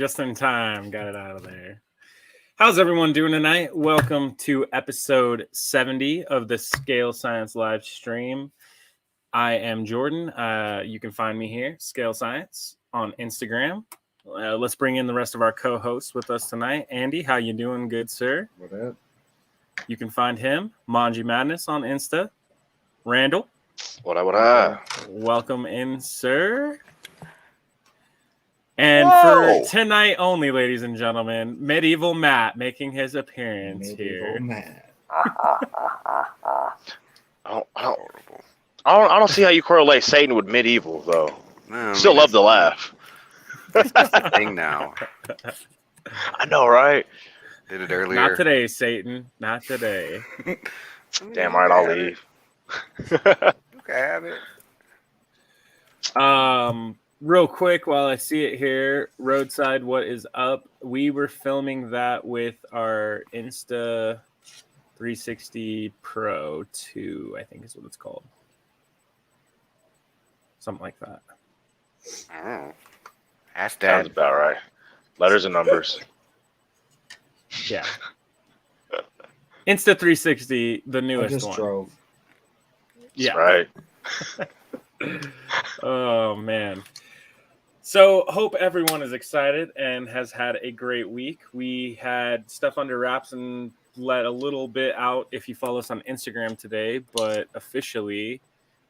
just in time. Got it out of there. How's everyone doing tonight? Welcome to episode 70 of the Scale Science live stream. I am Jordan. You can find me here, Scale Science, on Instagram. Let's bring in the rest of our co-hosts with us tonight. Andy, how you doing? Good, sir. What up? You can find him, Manji Madness, on Insta. Randall. What up? Welcome in, sir. And for tonight only, ladies and gentlemen, Medieval Matt making his appearance here. Matt. I don't see how you correlate Satan with medieval though. Still love to laugh. That's the thing now. I know, right? Did it earlier. Not today, Satan. Not today. Damn right, I'll leave. Okay, have it. Real quick, while I see it here, Roadside, what is up? We were filming that with our Insta 360 Pro 2, I think is what it's called. Something like that. Oh. Ask Sounds Dad. about right. Letters and numbers. Yeah. Insta 360, the I newest just one. drove. Yeah. Right. Oh, man. So, hope everyone is excited and has had a great week. We had stuff under wraps and let a little bit out if you follow us on Instagram today, but officially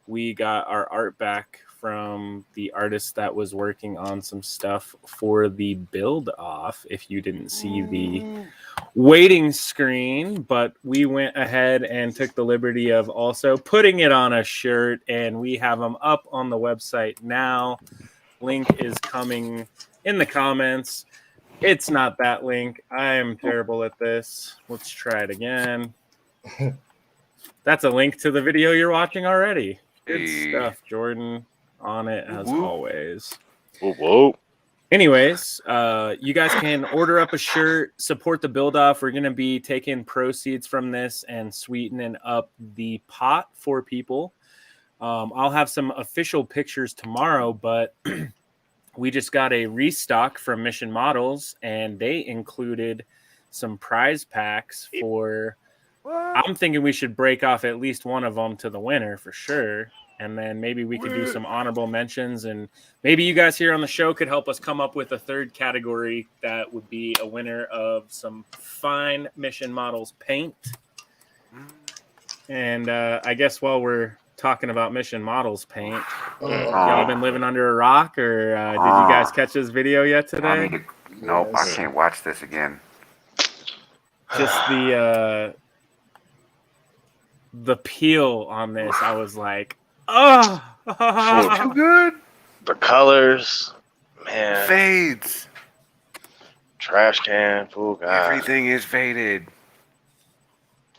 we got our art back from the artist that was working on some stuff for the build off. If you didn't see the waiting screen, but we went ahead and took the liberty of also putting it on a shirt, and we have them up on the website now. Link is coming in the comments. It's not that link. I am terrible at this. Let's try it again. That's a link to the video you're watching already. Good Hey. stuff, Jordan. On it as Woo. always. Whoa. Anyways, you guys can order up a shirt, support the build off. We're going to be taking proceeds from this and sweetening up the pot for people. I'll have some official pictures tomorrow, but we just got a restock from Mission Models, and they included some prize packs for. I'm thinking we should break off at least one of them to the winner for sure. And then maybe we could do some honorable mentions, and maybe you guys here on the show could help us come up with a third category that would be a winner of some fine Mission Models paint. And I guess while we're talking about Mission Models paint, y'all been living under a rock, or did you guys catch this video yet today? Nope, I can't watch this again. Just the peel on this, I was like, oh, Too good. The colors, man. Fades. Trash can, fool, God. Everything is faded.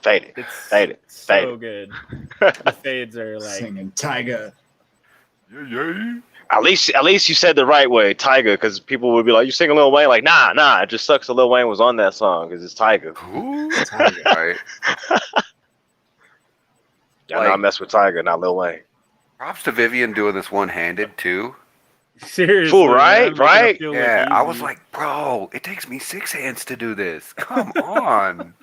Faded. it's Faded. so good. The fades are like, Singing Tyga. Yeah. At least you said the right way, Tyga, because people would be like, "You sing a Lil Wayne?" Like, nah. It just sucks that Lil Wayne was on that song because it's Tyga. Ooh, Tyga, right? Y'all know I mess with Tyga, not Lil Wayne. Props to Vivian doing this one-handed too. seriously. Fool, right? man, making it Right? feel Yeah, I was easy. like, bro, it takes me 6 hands to do this. Come on.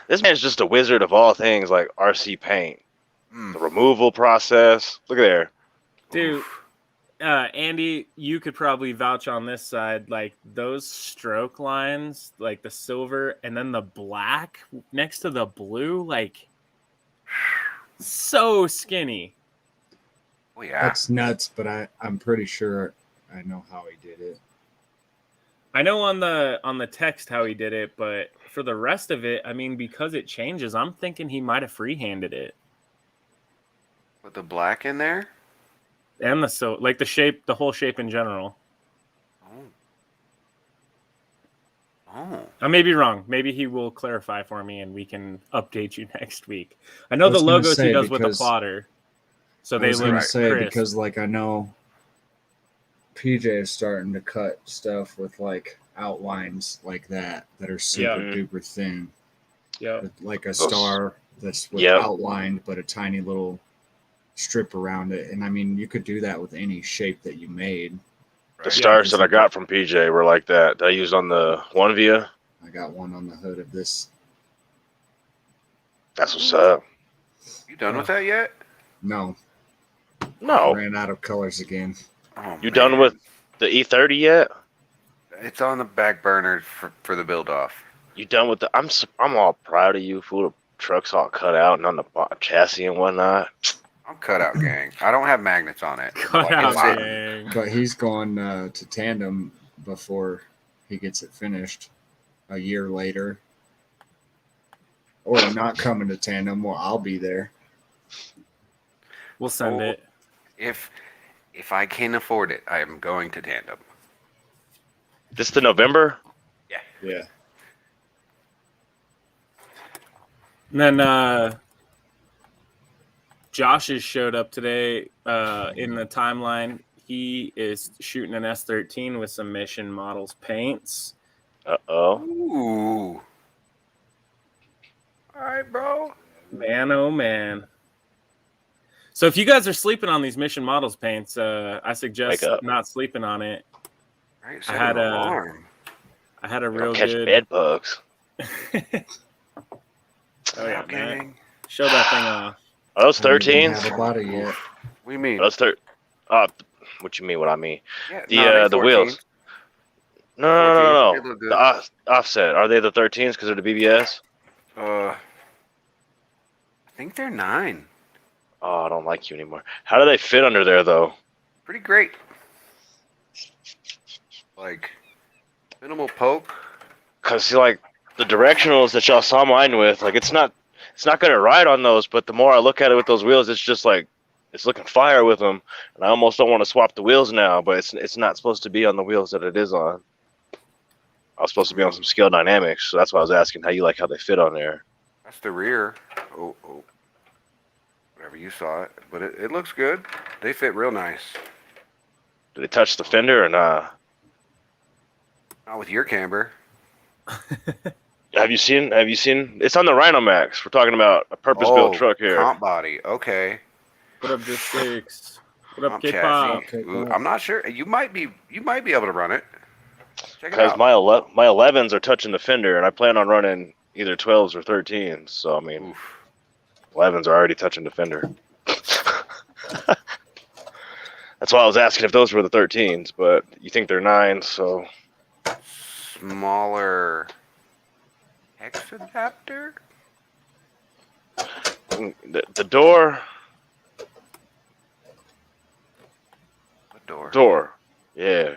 This man's just a wizard of all things, like RC paint. The removal process. Look at there. dude. Andy, you could probably vouch on this side, like those stroke lines, like the silver and then the black next to the blue, like so skinny. Oh yeah. That's nuts, but I'm pretty sure I know how he did it. I know on the text how he did it, but for the rest of it, I mean, because it changes, I'm thinking he might have freehanded it. With the black in there? And the shape, the whole shape in general. Oh. I may be wrong. Maybe he will clarify for me, and we can update you next week. I know I was the gonna logos he say, does with the because- plotter, so I they was look gonna say crisp. because like I know PJ is starting to cut stuff with like outlines like that are super duper thin. Yeah, With, like a star that's with Yep. outlined, but a tiny little strip around it. And I mean, you could do that with any shape that you made. The stars that I got from PJ were like that I used on the one via. I got one on the hood of this. That's what's up. You done with that yet? No, No, ran out of colors again. Oh, you done with the E30 yet? It's on the back burner for the build off. You done with the? I'm all proud of you. Fool, the truck's all cut out and on the chassis and whatnot. I'm cut out, gang. I don't have magnets on it. Cut Like, out, it's sitting. gang. But he's going to tandem before he gets it finished a year later. Or not coming to tandem. Well, I'll be there. We'll send Oh. it. If I can afford it, I am going to tandem. This the November? Yeah. And then Josh has showed up today in the timeline. He is shooting an S13 with some Mission Models paints. Oh. Ooh. All right, bro. Man, oh man. So if you guys are sleeping on these Mission Models paints, I suggest Wake up. not sleeping on it. Right, I had an a- alarm. I had a Don't real catch good. bed bugs. Oh yeah, man. gang. Show that thing off. Are those I don't even 13s? have a body yet. We mean Are those what you mean? What I mean? yeah, The they wheels. 14s. No. They look good. The offset. Are they the 13s because they're the BBS? I think they're 9. Oh, I don't like you anymore. How do they fit under there though? Pretty great. Like minimal poke. Cause see, like the directionals that y'all saw mine with, like it's not gonna ride on those. But the more I look at it with those wheels, it's just like it's looking fire with them, and I almost don't want to swap the wheels now. But it's not supposed to be on the wheels that it is on. I was supposed to be on some Scale Dynamics, so that's why I was asking how they fit on there. That's the rear. Oh. Whatever you saw it. But it looks good. They fit real nice. Did they touch the fender or not? Not with your camber. Have you seen? It's on the Rhino Max. We're talking about a purpose-built truck here. Comp body. Okay. What up, just six? What up, Comp K-pop? chassis. Ooh, I'm not sure. You might be able to run it. Check it Because out. my 11s are touching the fender, and I plan on running either 12s or 13s. So I mean, Oof. 11s are already touching the fender. That's why I was asking if those were the 13s, but you think they're 9s, so Smaller hex adapter. the door. What door? Door. Yeah.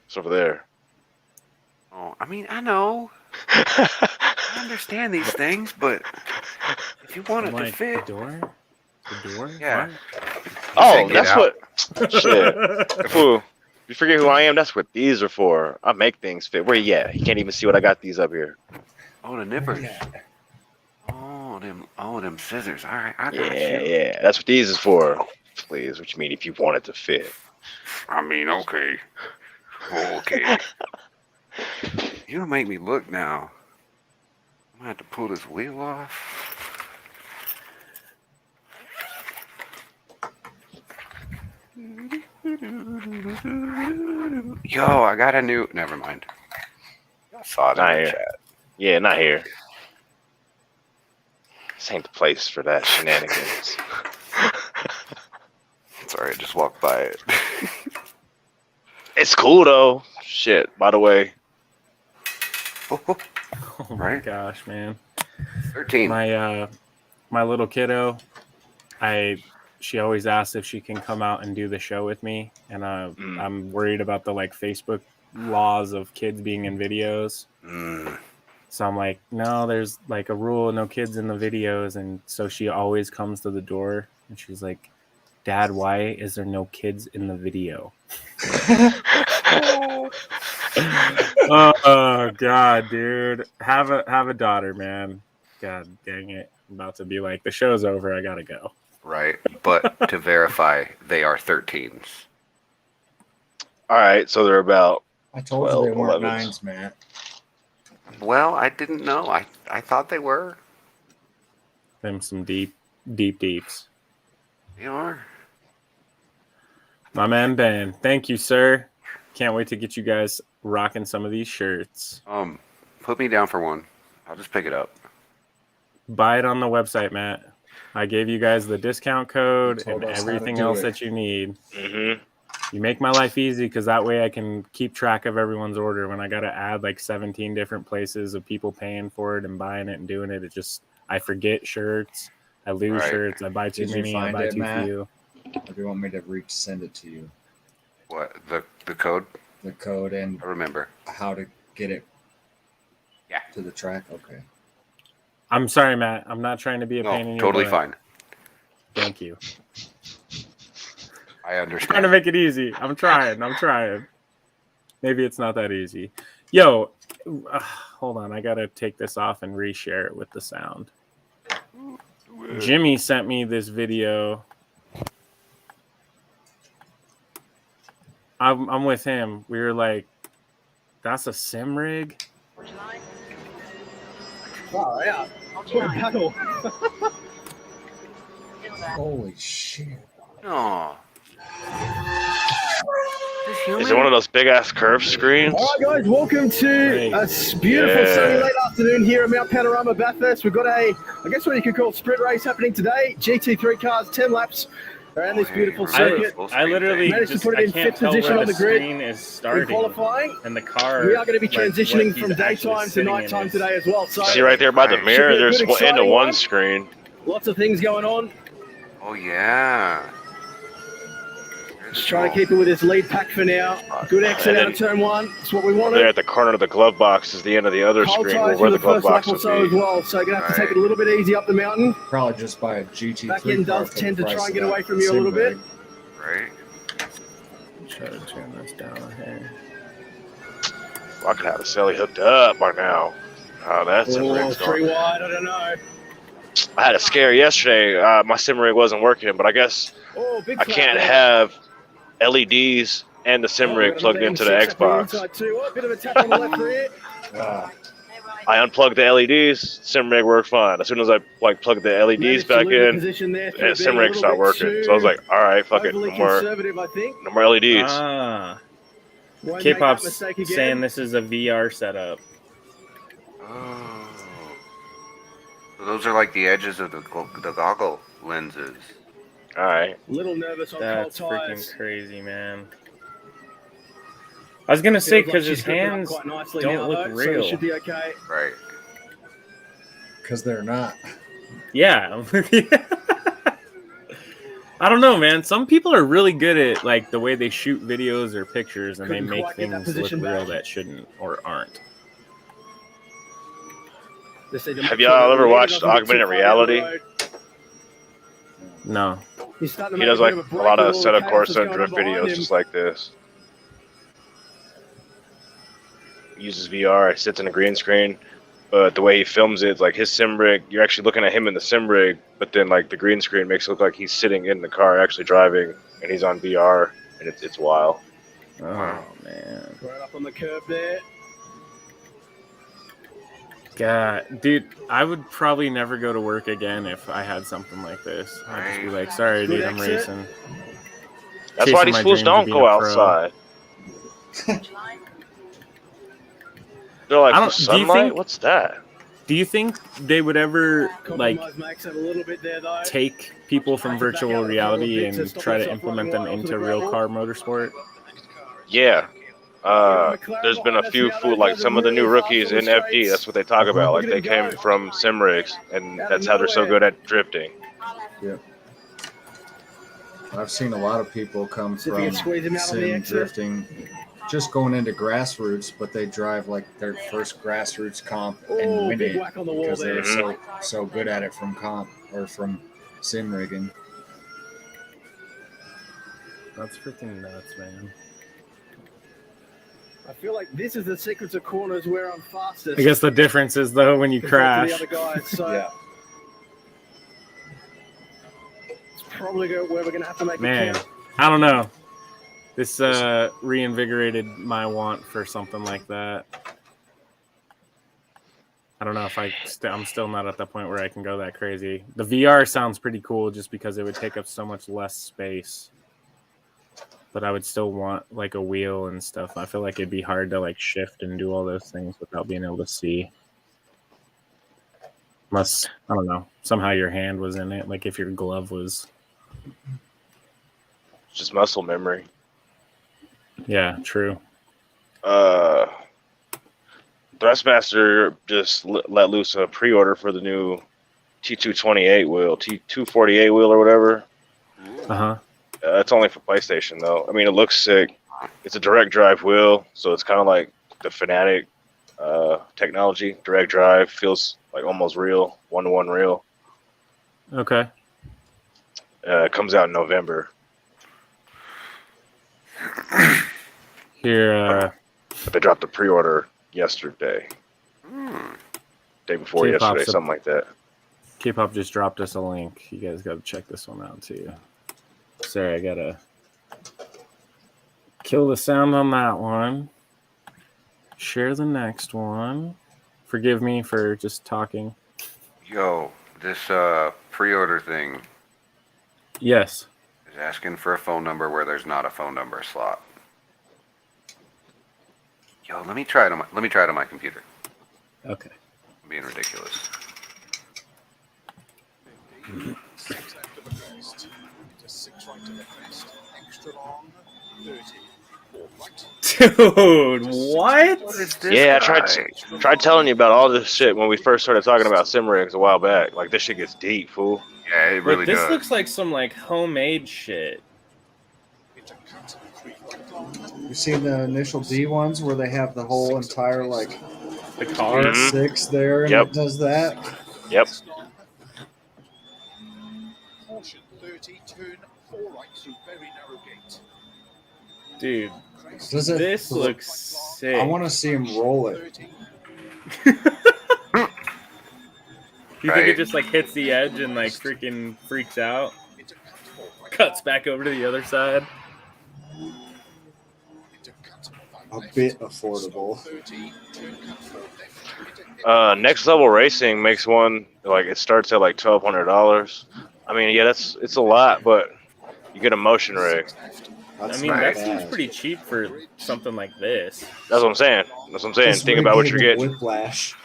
It's over there. Oh, I mean, I know. I understand these things, but if you want it I'm to like, fit, the door? The door? Yeah. Oh, Get that's out. what. Shit. Fool. You forget who I am? That's what these are for. I make things fit. Where you at? You can't even see what I got these up here. Oh, the nippers. Oh, them scissors. All right, I got Yeah, you. yeah. That's what these is for. Please. What you mean if you want it to fit? I mean, okay. Okay. You don't make me look now. I'm gonna have to pull this wheel off. Yo, I got a new. Never mind. I saw it Not in the here. chat. Yeah, not here. This ain't the place for that shenanigans. Sorry, I just walked by it. It's cool though. Shit. By the way, Oh my Right? gosh, man. 13. My little kiddo, she always asks if she can come out and do the show with me, and I'm worried about the like Facebook laws of kids being in videos. So I'm like, no, there's like a rule, no kids in the videos, and so she always comes to the door and she's like, Dad, why is there no kids in the video? Oh God, dude, have a daughter, man. God dang it, I'm about to be like, the show's over, I gotta go. Right, but to verify, they are 13s. all right. So they're about. I told you they 12, weren't 11s. 9s, Matt. Well, I didn't know. I thought they were. Them some deeps. They are. My man Ben, thank you, sir. Can't wait to get you guys rocking some of these shirts. Put me down for one. I'll just pick it up. Buy it on the website, Matt. I gave you guys the discount code and everything else that you need. Mm-hmm. You make my life easy because that way I can keep track of everyone's order. When I got to add like 17 different places of people paying for it and buying it and doing it, I forget shirts. I lose shirts. I buy too many. I buy too few. Or do you want me to send it to you? What? The code? The code and I remember how to get it. Yeah. To the track. Okay. I'm sorry, Matt. I'm not trying to be a pain in your totally butt. fine. Thank you. I understand. I'm trying to make it easy. I'm trying. Maybe it's not that easy. Yo, hold on. I got to take this off and reshare it with the sound. Jimmy sent me this video. I'm with him. We were like, that's a sim rig? Wow, yeah. Holy shit. Oh. Is it one of those big ass curved screens? All right, guys, welcome to a beautiful sunny late afternoon here at Mount Panorama Bathurst. We've got I guess what you could call a sprint race happening today. GT3 cars, 10 laps around this beautiful circuit. I literally managed to put it in fifth position on the grid. Is starting in qualifying, and the car. We are going to be transitioning from daytime to nighttime today as well. So see right there by the mirror, there's into one screen. Lots of things going on. Oh yeah. Just trying to keep it with his lead pack for now. Good exit out of turn one. That's what we wanted. There at the corner of the glove box is the end of the other screen where the glove box would be. As well, so you're going to have to take it a little bit easy up the mountain. Probably just buy a GT3. Back end does tend to try and get away from you a little bit. Right. Try to turn this down here. I could have a celly hooked up by now. Oh, that's a rig. 3 wide, I don't know. I had a scare yesterday. My sim rig wasn't working, but I guess I can't have LEDs and the sim rig plugged into the Xbox. I unplugged the LEDs, sim rig worked fine. As soon as I plugged the LEDs back in, the sim rig stopped working. So I was like, all right, fuck it, no more LEDs. K-pop's saying this is a VR setup. Oh. So those are like the edges of the goggle lenses. All right. Little nervous on That's cold tires. Freaking crazy, man. I was gonna say because his hands don't look real. So should be okay. Right. Because they're not. Yeah. I don't know, man. Some people are really good at like the way they shoot videos or pictures, and they make things look real that shouldn't or aren't. Have y'all ever watched Augmented Reality? No. He does like a lot of setup course and drift videos just like this. He uses VR, sits in a green screen, but the way he films it's like his sim rig, you're actually looking at him in the sim rig, but then like the green screen makes it look like he's sitting in the car actually driving, and he's on VR, and it's wild. Oh, man. Right up on the curb there. God, dude, I would probably never go to work again if I had something like this. I'd just be like, sorry, dude, I'm racing. That's why these fools don't go outside. They're like, sunlight? What's that? Do you think they would ever, like, take people from virtual reality and try to implement them into real car motorsport? Yeah. There's been a few like some of the new rookies in FD. That's what they talk about. Like they came from sim rigs, and that's how they're so good at drifting. Yeah, I've seen a lot of people come from sim drifting, just going into grassroots, but they drive like their first grassroots comp and win it because they're so good at it from comp or from sim rigging. That's freaking nuts, man. I feel like this is the secrets of corners where I'm fastest. I guess the difference is though when you crash. The other guys, so yeah. It's probably where we're gonna have to make Man, I don't know. This reinvigorated my want for something like that. I don't know if I'm still not at the point where I can go that crazy. The VR sounds pretty cool just because it would take up so much less space. but I would still want like a wheel and stuff. I feel like it'd be hard to like shift and do all those things without being able to see. Unless, I don't know, somehow your hand was in it, like if your glove was. It's just muscle memory. Yeah, true. Thrustmaster just let loose a pre-order for the new T228 wheel, T248 wheel or whatever. Uh-huh. It's only for PlayStation though. I mean, it looks sick. It's a direct drive wheel, so it's kind of like the Fanatic technology. Direct drive feels like almost real, 1-to-1 real. Okay. It comes out in November. Here, But they dropped the pre-order yesterday. Day before yesterday, something like that. K-pop just dropped us a link. You guys got to check this one out too. Sorry, I gotta kill the sound on that one. Share the next one. Forgive me for just talking. Yo, this pre-order thing Yes. is asking for a phone number where there's not a phone number slot. Yo, let me try it on my computer. Okay. I'm being ridiculous. Dude, what? Yeah, I tried telling you about all this shit when we first started talking about sim rigs a while back. Like, this shit gets deep, fool. Yeah, it really this does. looks like some like homemade shit. You seen the initial D ones where they have the whole entire like The car? 6 there, and Yep. it does that? Yep. Dude, Does it? this looks sick. I want to see him roll it. You think it just like hits the edge and like freaking freaks out? Cuts back over to the other side. A bit affordable. Next Level Racing makes one like it starts at like $1,200. I mean, yeah, it's a lot, but you get a motion rig. That's I mean, not that bad. seems pretty cheap for something like this. That's what I'm saying. This Think rig about what gave you're him getting. Whiplash.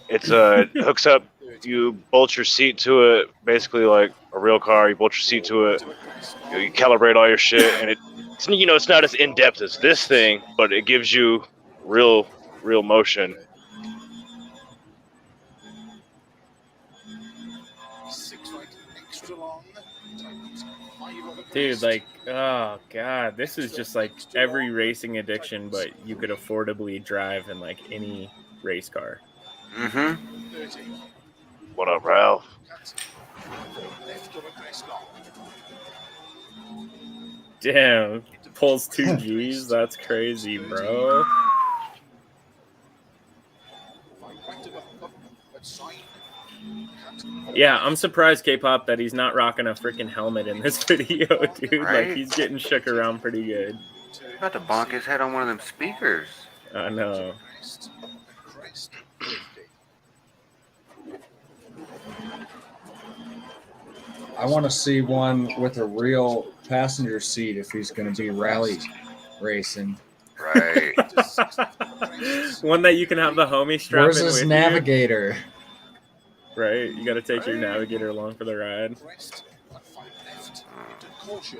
It's hooks up. You bolt your seat to it, basically like a real car. You bolt your seat to it. You calibrate all your shit, and it's it's not as in depth as this thing, but it gives you real motion. Dude, like, oh god, this is just like every racing addiction, but you could affordably drive in like any race car. Mm-hmm. What up, Ralph? Damn, pulls 2 Gs. That's crazy, bro. Yeah, I'm surprised, K-pop, that he's not rocking a freaking helmet in this video, dude. Right? Like, he's getting shook around pretty good. He's about to bonk his head on one of them speakers. I know. I want to see one with a real passenger seat if he's going to be rally racing. Right. One that you can have the homie strap Where's in his with navigator? you, right? You got to take your navigator along for the ride.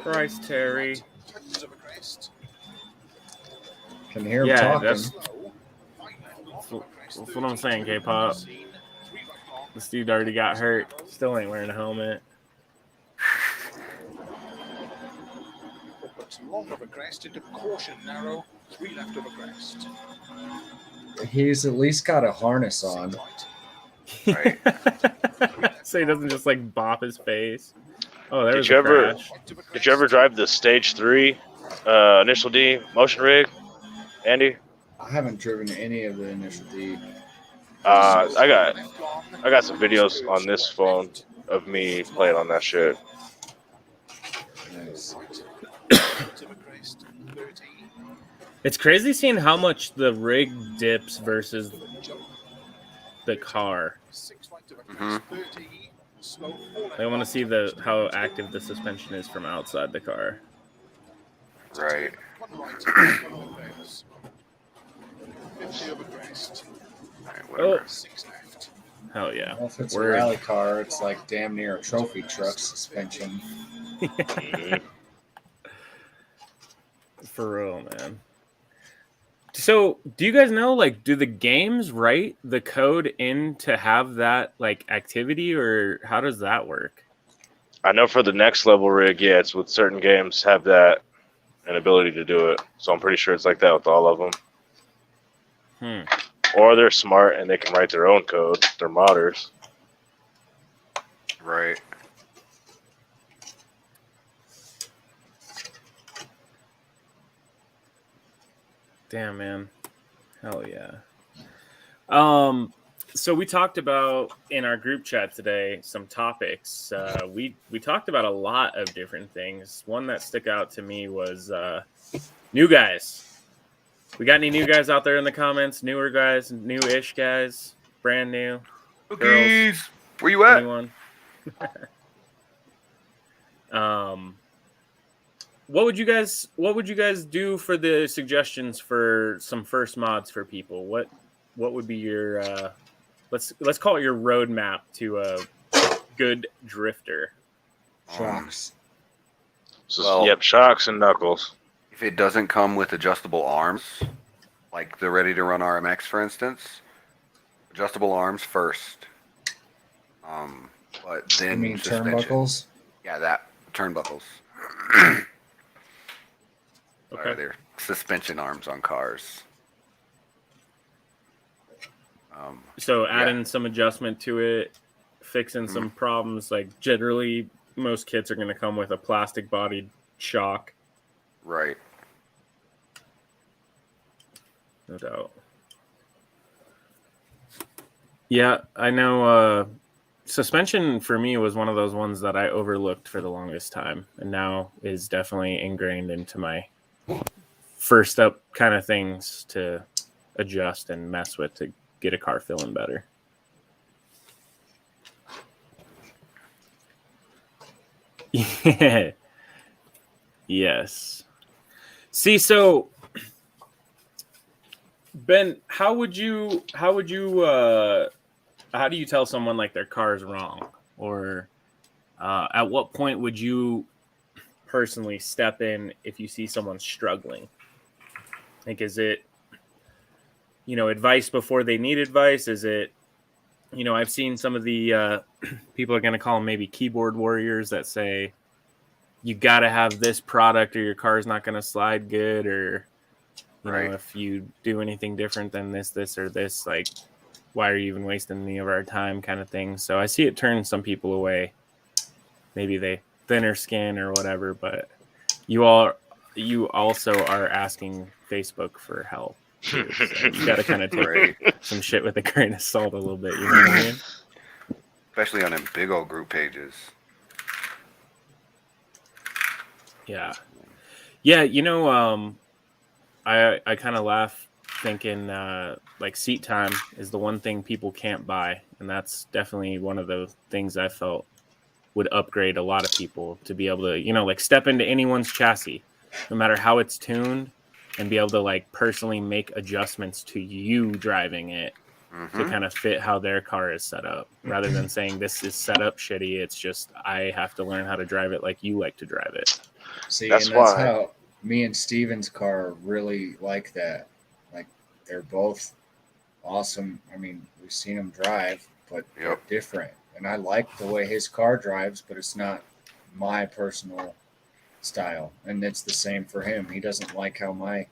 Christ, Terry. Can hear him Yeah, talking. that's what I'm saying, K-pop. This dude already got hurt. Still ain't wearing a helmet. Long of a crest into caution narrow, 3 left of a crest. He's at least got a harness on. Right. So he doesn't just like bop his face. Oh, there's Did you a ever crash. Did you ever drive the Stage 3 Initial D motion rig, Andy? I haven't driven any of the initial D. I got some videos on this phone of me playing on that shit. Nice. It's crazy seeing how much the rig dips versus the car. Mm-hmm. I want to see how active the suspension is from outside the car. Right. One right, one left. 50 over crest. All right, whatever. 6 left. Hell yeah. Well, if it's Word. a rally car, it's like damn near a trophy truck suspension. For real, man. So, do you guys know, like, do the games write the code in to have that, like, activity, or how does that work? I know for the next level rig, yeah, it's with certain games have that an ability to do it. So I'm pretty sure it's like that with all of them. Or they're smart and they can write their own code. They're modders. Right. Damn, man. Hell yeah. So we talked about in our group chat today some topics. We talked about a lot of different things. One that stuck out to me was new guys. We got any new guys out there in the comments? Newer guys, new-ish guys, brand new, Cookies. Where you at? anyone? What would you guys do for the suggestions for some first mods for people? What would be your let's call it your roadmap to a good drifter? Shocks. So, Well- yep, shocks and knuckles. If it doesn't come with adjustable arms, like the Ready to Run RMX, for instance, adjustable arms first. But then I mean suspension. turnbuckles. Yeah, that turnbuckles. Okay. They're suspension arms on cars. So adding some adjustment to it, fixing some problems. Like generally, most kits are going to come with a plastic bodied shock. Right. No doubt. Yeah, I know. Suspension for me was one of those ones that I overlooked for the longest time, and now is definitely ingrained into my first up kind of things to adjust and mess with to get a car feeling better. Yeah. Yes. See, so Ben, how do you tell someone like their car is wrong, or at what point would you personally step in if you see someone struggling? Like, is it, advice before they need advice? Is it, I've seen some of the people are going to call them maybe keyboard warriors that say you got to have this product or your car's not going to slide good, or Right. if you do anything different than this or this, like, why are you even wasting any of our time, kind of thing. So I see it turn some people away. Maybe they thinner skin or whatever, but you also are asking Facebook for help too. So you got to kind of take Right. some shit with a grain of salt a little bit. You know what I mean? Especially on them big old group pages. Yeah. I kind of laugh thinking like seat time is the one thing people can't buy, and that's definitely one of the things I felt would upgrade a lot of people to be able to like step into anyone's chassis, no matter how it's tuned, and be able to like personally make adjustments to you driving it to kind of fit how their car is set up, rather than saying this is set up shitty. It's just I have to learn how to drive it like you like to drive it. See, That's and that's why. how me and Steven's car really like that. Like, they're both awesome. I mean, we've seen them drive, but they're different. And I like the way his car drives, but it's not my personal style. And it's the same for him. He doesn't like how my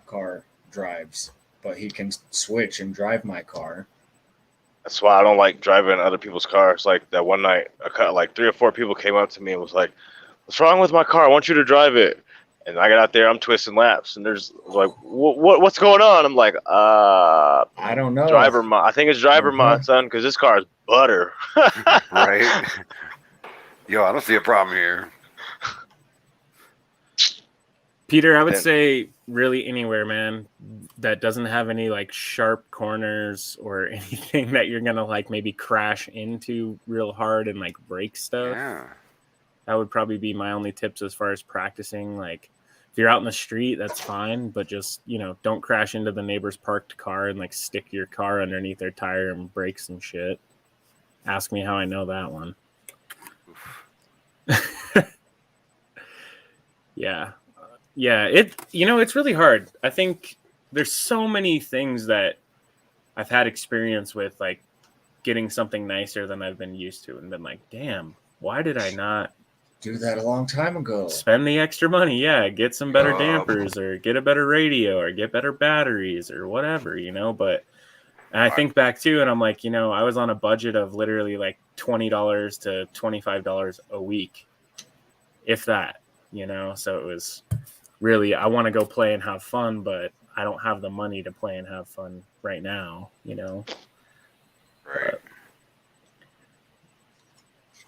car drives, but he can switch and drive my car. That's why I don't like driving other people's cars. Like that one night, like 3 or 4 people came up to me and was like, "What's wrong with my car? I want you to drive it." And I got out there, I'm twisting laps, and there's like, what's going on? I'm like, I don't know. driver mod. I think it's driver mod, son, because this car is butter. Right. Yo, I don't see a problem here. Peter, I would say really anywhere, man, that doesn't have any like sharp corners or anything that you're gonna like maybe crash into real hard and like break stuff. Yeah. That would probably be my only tips as far as practicing. Like If you're out in the street, that's fine, but just, don't crash into the neighbor's parked car and like stick your car underneath their tire and break some shit. Ask me how I know that one. Yeah. It's really hard. I think there's so many things that I've had experience with, like getting something nicer than I've been used to and been like, damn, why did I not do that a long time ago? Spend the extra money. Yeah. Get some better dampers or get a better radio or get better batteries or whatever, but I think back too, and I'm like, I was on a budget of literally like $20 to $25 a week, if that, so it was really, I want to go play and have fun, but I don't have the money to play and have fun right now,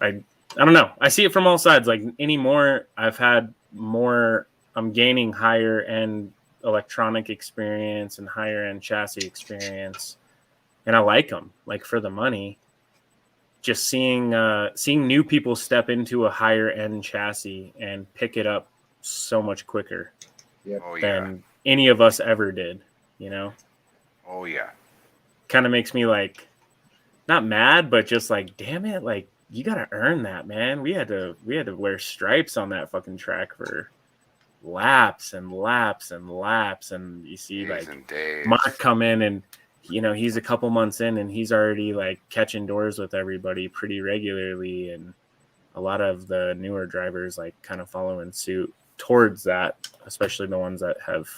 Right. I don't know. I see it from all sides. Like anymore, I'm gaining higher end electronic experience and higher end chassis experience. And I like them, like for the money. Just seeing new people step into a higher end chassis and pick it up so much quicker than any of us ever did, Oh yeah. Kind of makes me like not mad, but just like, damn it, like you gotta earn that, man. We had to wear stripes on that fucking track for laps and laps and laps, and you see Days like and days. Mark come in and he's a couple months in and he's already like catching doors with everybody pretty regularly, and a lot of the newer drivers like kind of following suit towards that, especially the ones that have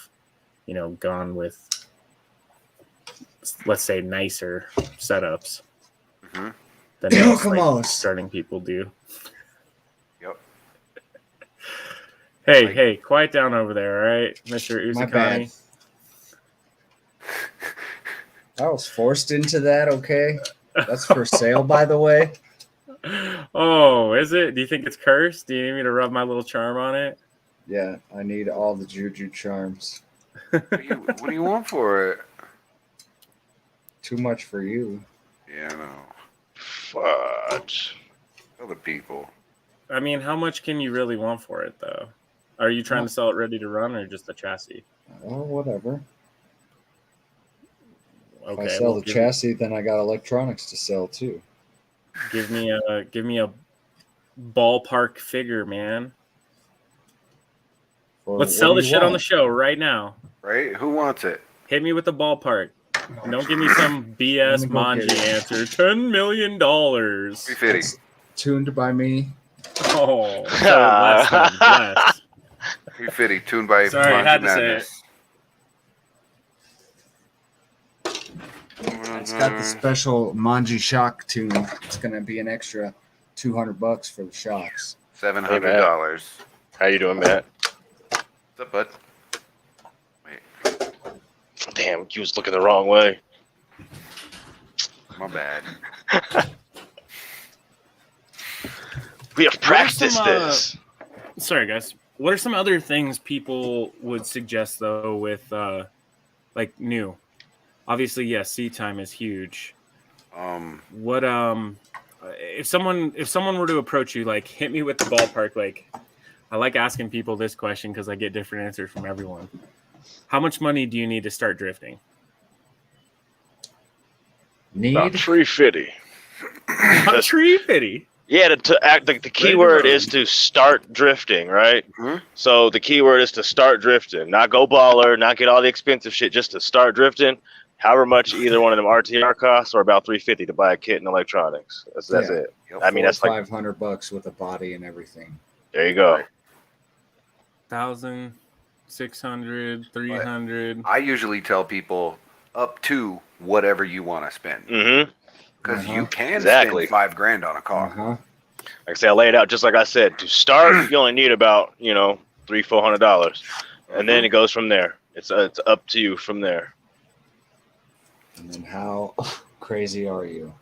gone with, let's say, nicer setups than most, like, starting people do. Yep. Hey, quiet down over there, all right, Mr. Uzakami? My bad. I was forced into that, okay? That's for sale, by the way. Oh, is it? Do you think it's cursed? Do you need me to rub my little charm on it? Yeah, I need all the juju charms. What do you want for it? Too much for you. Yeah, I know. Fudge. Other people. I mean, how much can you really want for it, though? Are you trying to sell it ready to run or just the chassis? Oh, whatever. Okay, if I sell the chassis, then I got electronics to sell too. Give me a ballpark figure, man. Let's sell this shit on the show right now. Right? Who wants it? Hit me with the ballpark. Don't give me some BS Manji answer. $10 million. 350. Tuned by me. Oh, so less. 350. Tuned by. Sorry, I had to say it. It's got the special Manji shock tune. It's gonna be an extra $200 for the shocks. $700. How you doing, Matt? What's up, bud? Wait. Damn, you was looking the wrong way. My bad. We have practiced this. Sorry, guys. What are some other things people would suggest though with like new? Obviously, yes, seat time is huge. What if someone were to approach you, like, hit me with the ballpark, like, I like asking people this question because I get different answers from everyone. How much money do you need to start drifting? About 350. About 350. Yeah, to act like the key word is to start drifting, right? Mm-hmm. So the key word is to start drifting, not go baller, not get all the expensive shit, just to start drifting. However much either one of them RTR costs, or about $350 to buy a kit and electronics. That's it. Yep. I mean, that's like $500 with a body and everything. There you go. 1,600, 300. I usually tell people up to whatever you want to spend. Mm-hmm. Because you can Exactly. spend $5,000 on a car. Like I say, I lay it out just like I said. To start, you only need about $300-400, and then it goes from there. It's up to you from there. And then how crazy are you?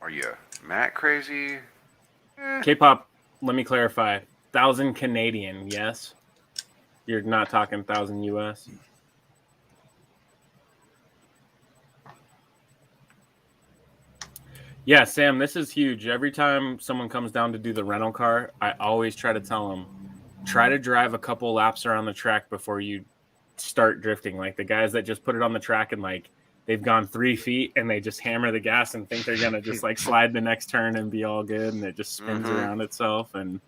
Are you Matt crazy? K-pop, let me clarify. 1,000 Canadian, yes? You're not talking 1,000 US? Yeah, Sam, this is huge. Every time someone comes down to do the rental car, I always try to tell them, try to drive a couple laps around the track before you start drifting. Like the guys that just put it on the track and like they've gone 3 feet and they just hammer the gas and think they're going to just like slide the next turn and be all good. And it just spins around itself. And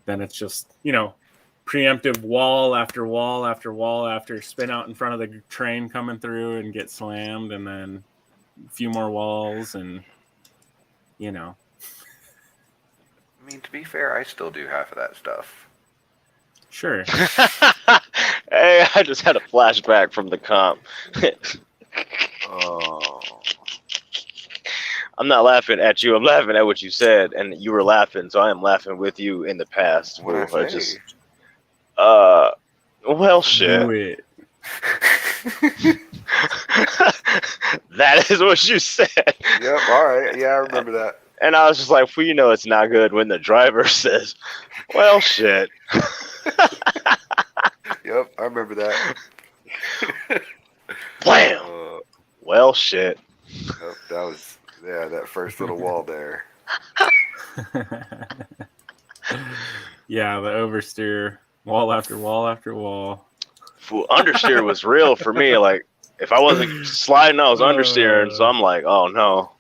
then it's just, you know, preemptive wall after wall after wall after spin out in front of the train coming through and get slammed. And then a few more walls and, you know. I mean, to be fair, I still do half of that stuff. Sure. Hey, I just had a flashback from the comp. Oh. I'm not laughing at you. I'm laughing at what you said, and you were laughing, so I am laughing with you in the past. What Where I I say? just, well, shit. Do it. That is what you said. Yep. All right. Yeah, I remember that. And I was just like, well, you know, it's not good when the driver says, well, shit. Yep, I remember that. Blam. Well, shit. Yep, that was that first little wall there. Yeah, the oversteer, wall after wall after wall. Fool, understeer was real for me. Like, if I wasn't sliding, I was understeering. So I'm like, oh no.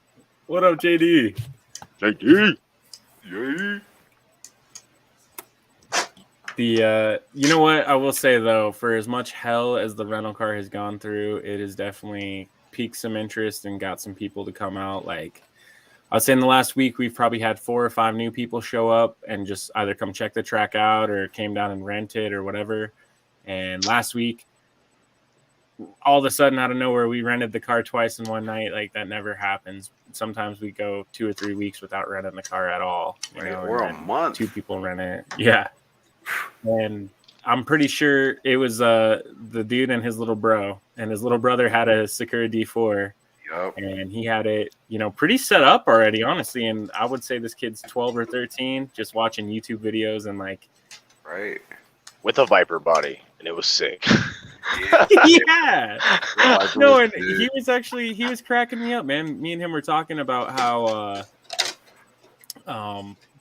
What up, JD? JD. Yay. The you know what I will say though, for as much hell as the rental car has gone through, it has definitely piqued some interest and got some people to come out. Like I'd say in the last week, we've probably had 4 or 5 new people show up and just either come check the track out or came down and rent it or whatever. And last week, all of a sudden out of nowhere, we rented the car twice in one night. Like that never happens. Sometimes we go 2 or 3 weeks without renting the car at all. You know, Or a month. 2 people rent it. Yeah. And I'm pretty sure it was the dude and his little bro. And his little brother had a Sakura D4. Yep. And he had it, you know, pretty set up already, honestly. And I would say this kid's 12 or 13, just watching YouTube videos and like, Right. With a Viper body, and it was sick. yeah. No, and he was cracking me up, man. Me and him were talking about how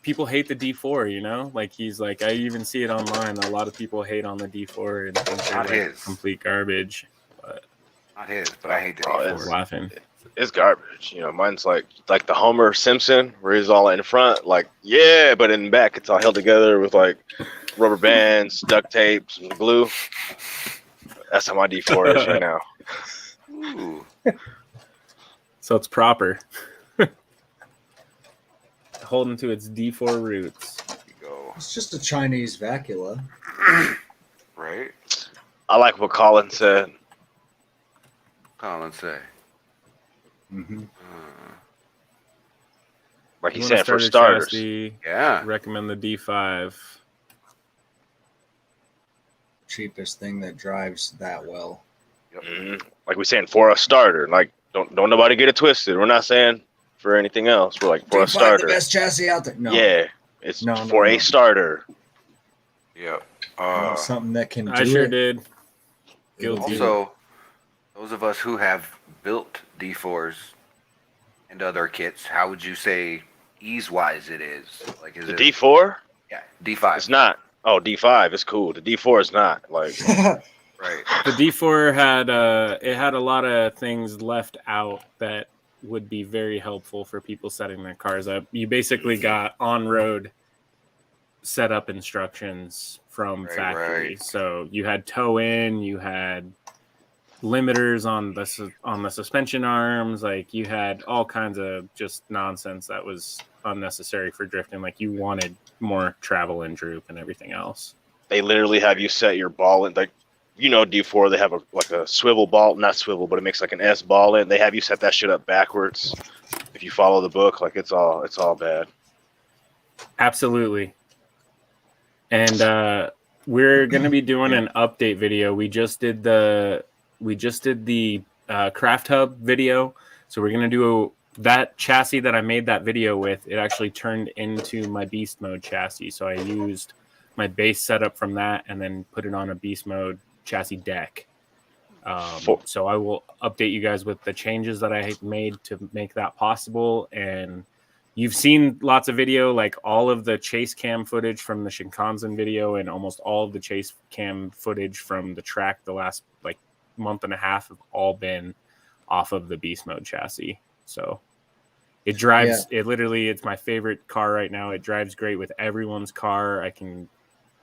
people hate the D4, you know? Like he's like, I even see it online. A lot of people hate on the D4 and think they're like complete garbage. But not his, but I hate the I D4. was laughing. It's garbage. You know, mine's like the Homer Simpson, where he's all in front, like, yeah, but in the back, it's all held together with like rubber bands, duct tape, some glue. That's how my D4 is right now. Ooh. So it's proper. Holding to its D4 roots. There you go. It's just a Chinese vacula. Right? I like what Colin said. Colin say. Mm-hmm. Like he You wanna said, for start a starters. chassis, Yeah. recommend the D5. Cheapest thing that drives that well. Mhm. Like we're saying, for a starter. Like, don't nobody get it twisted. We're not saying for anything else. We're like, for a starter. The best chassis out there. No. Yeah. It's No, for a no. starter. Yep. Something that can do I sure it. did. Guilty. Also, those of us who have built D4s and other kits, how would you say ease-wise it is? Like, is The it D4? Yeah, D5. It's not. Oh, D5 is cool. The D4 is not. Like, Right. The D4 had a lot of things left out that would be very helpful for people setting their cars up. You basically got on-road setup instructions from factory. Right. So you had toe in, you had limiters on the suspension arms, like you had all kinds of just nonsense that was unnecessary for drifting. Like you wanted more travel and droop and everything else. they literally have you set your ball in, like, you know, D4, they have a swivel ball, not swivel, but it makes like an S ball in. They have you set that shit up backwards. If you follow the book, like it's all bad. Absolutely. And we're going to be doing an update video. We just did the Craft Hub video. So we're going to do that chassis that I made that video with. It actually turned into my beast mode chassis. So I used my base setup from that and then put it on a beast mode chassis deck. So I will update you guys with the changes that I made to make that possible. And you've seen lots of video, like all of the chase cam footage from the Shinkansen video and almost all of the chase cam footage from the track the last like month and a half have all been off of the beast mode chassis. So it drives, it's my favorite car right now. It drives great with everyone's car. I can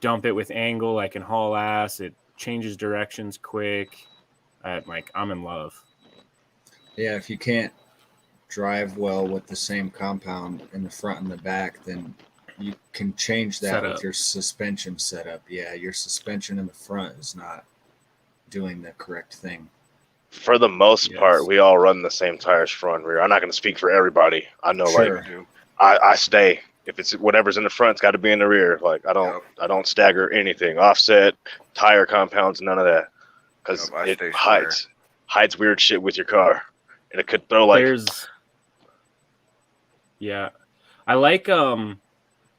dump it with angle. I can haul ass. It changes directions quick. I'm in love. Yeah, if you can't drive well with the same compound in the front and the back, then you can change that with your suspension setup. Yeah, your suspension in the front is not doing the correct thing. For the most part, we all run the same tires front and rear. I'm not going to speak for everybody. I know, I stay. If it's whatever's in the front, it's got to be in the rear. Like I don't stagger anything, offset, tire compounds, none of that, because it hides weird shit with your car, and it could throw like. I like I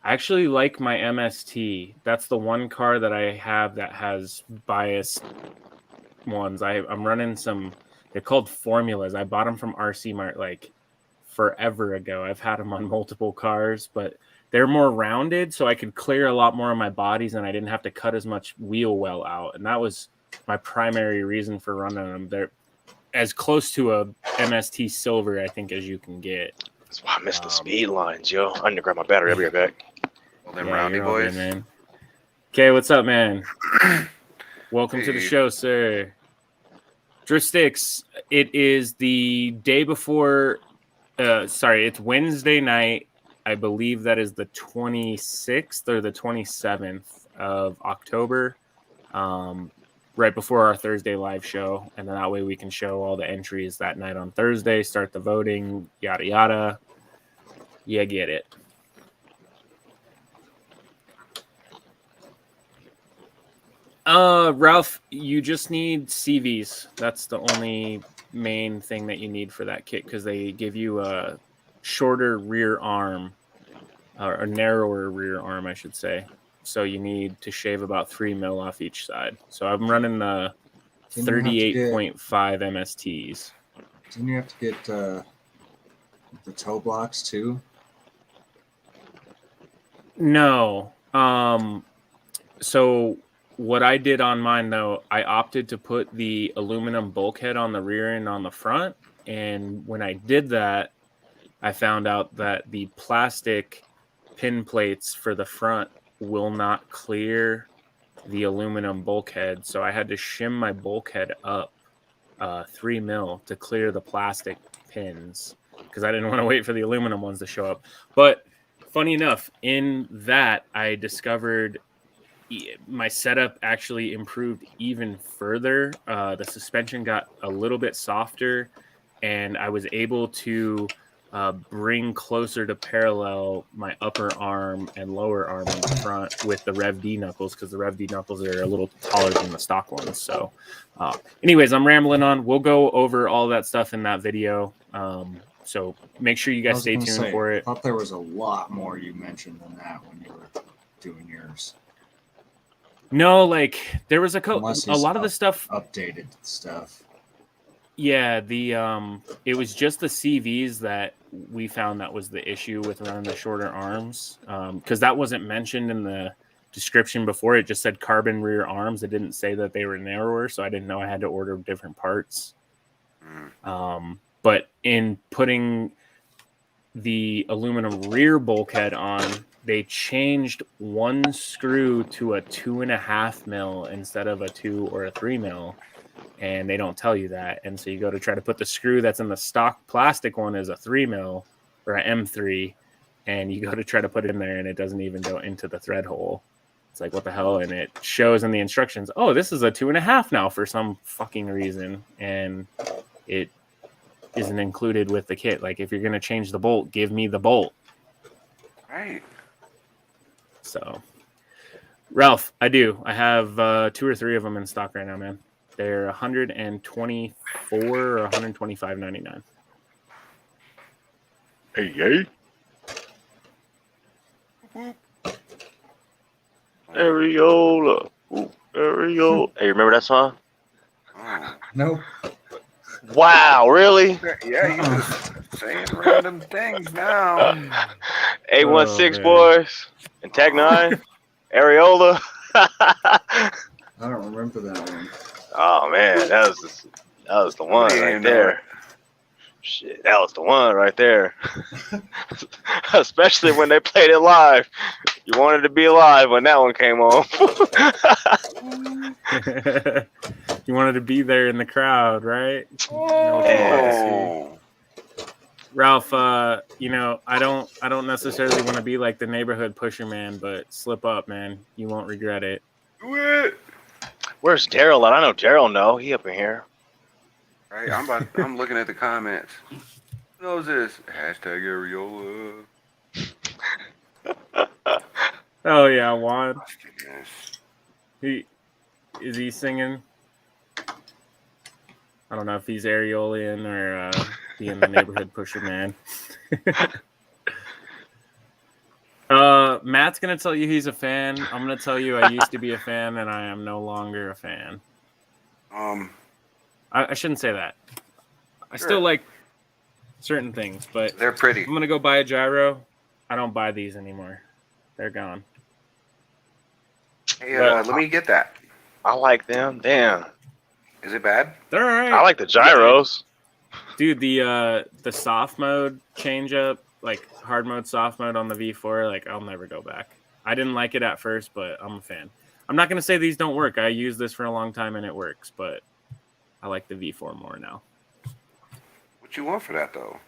actually like my MST. That's the one car that I have that has biased ones. I'm running some. They're called formulas. I bought them from RC Mart like forever ago. I've had them on multiple cars, but they're more rounded, so I could clear a lot more of my bodies, and I didn't have to cut as much wheel well out. And that was my primary reason for running them. They're as close to a MST silver, I think, as you can get. That's why I missed the speed lines, yo. I need to grab my battery. I'll be right back. Well, them roundy boys. Good, man. Okay, what's up, man? Welcome to the show, sir. Driftsticks, it is the day before. It's Wednesday night. I believe that is the 26th or the 27th of October, right before our Thursday live show. And then that way we can show all the entries that night on Thursday, start the voting, yada, yada. Yeah, get it. Ralph, you just need CVs. That's the only main thing that you need for that kit, because they give you a shorter rear arm, or a narrower rear arm, I should say. So you need to shave about 3 mil off each side. So I'm running the 38.5 MSTs. Didn't you have to get the toe blocks too? No. So what I did on mine, though, I opted to put the aluminum bulkhead on the rear and on the front. And when I did that, I found out that the plastic pin plates for the front will not clear the aluminum bulkhead. So I had to shim my bulkhead up 3 mil to clear the plastic pins, because I didn't want to wait for the aluminum ones to show up. But funny enough, in that, I discovered my setup actually improved even further. The suspension got a little bit softer, and I was able to bring closer to parallel my upper arm and lower arm on the front with the Rev D knuckles, because the Rev D knuckles are a little taller than the stock ones. So anyways, I'm rambling on. We'll go over all that stuff in that video. So make sure you guys stay tuned for it. I thought there was a lot more you mentioned than that when you were doing yours. No, like there was a lot of the stuff updated stuff. Yeah, it was just the CVs that we found that was the issue with running the shorter arms, because that wasn't mentioned in the description before. It just said carbon rear arms. It didn't say that they were narrower, so I didn't know I had to order different parts. But in putting the aluminum rear bulkhead on, they changed one screw to a 2.5 mil instead of a 2 or a 3 mil. And they don't tell you that. And so you go to try to put the screw that's in the stock plastic one as a 3 mil or an M3, and you go to try to put it in there and it doesn't even go into the thread hole. It's like, what the hell? And it shows in the instructions, oh, this is a 2.5 now for some fucking reason. And it isn't included with the kit. Like, if you're going to change the bolt, give me the bolt. Right. So, Ralph, I do. I have 2 or 3 of them in stock right now, man. They're $124 or $125.99. Hey, yay. Areola. Ooh, areola. Hey, remember that song? Nope. Wow, really? Yeah, he's just saying random things now. 816 man. boys and Tech 9, Areola. I don't remember that one. Oh man, that was the one right there. Shit, that was the one right there. Especially when they played it live. You wanted to be alive when that one came on. You wanted to be there in the crowd, right? Oh. Ralph, you know, I don't necessarily want to be like the neighborhood pusher man, but slip up, man. You won't regret it. Where's Daryl? I know Daryl. No, he up in here. Right, I'm looking at the comments. Who knows this? Hashtag Areola. Oh yeah, Juan. Yes. Is he singing? I don't know if he's Areolian or being the neighborhood pusher man. Matt's gonna tell you he's a fan. I'm gonna tell you I used to be a fan and I am no longer a fan. I shouldn't say that. I still like certain things, but they're pretty. I'm gonna go buy a gyro. I don't buy these anymore. They're gone. Hey, let me get that. I like them. Damn. Is it bad? They're all right. I like the gyros. Dude, the soft mode change up, like hard mode, soft mode on the V4, like I'll never go back. I didn't like it at first, but I'm a fan. I'm not gonna say these don't work. I used this for a long time and it works, but I like the V4 more now. What you want for that though?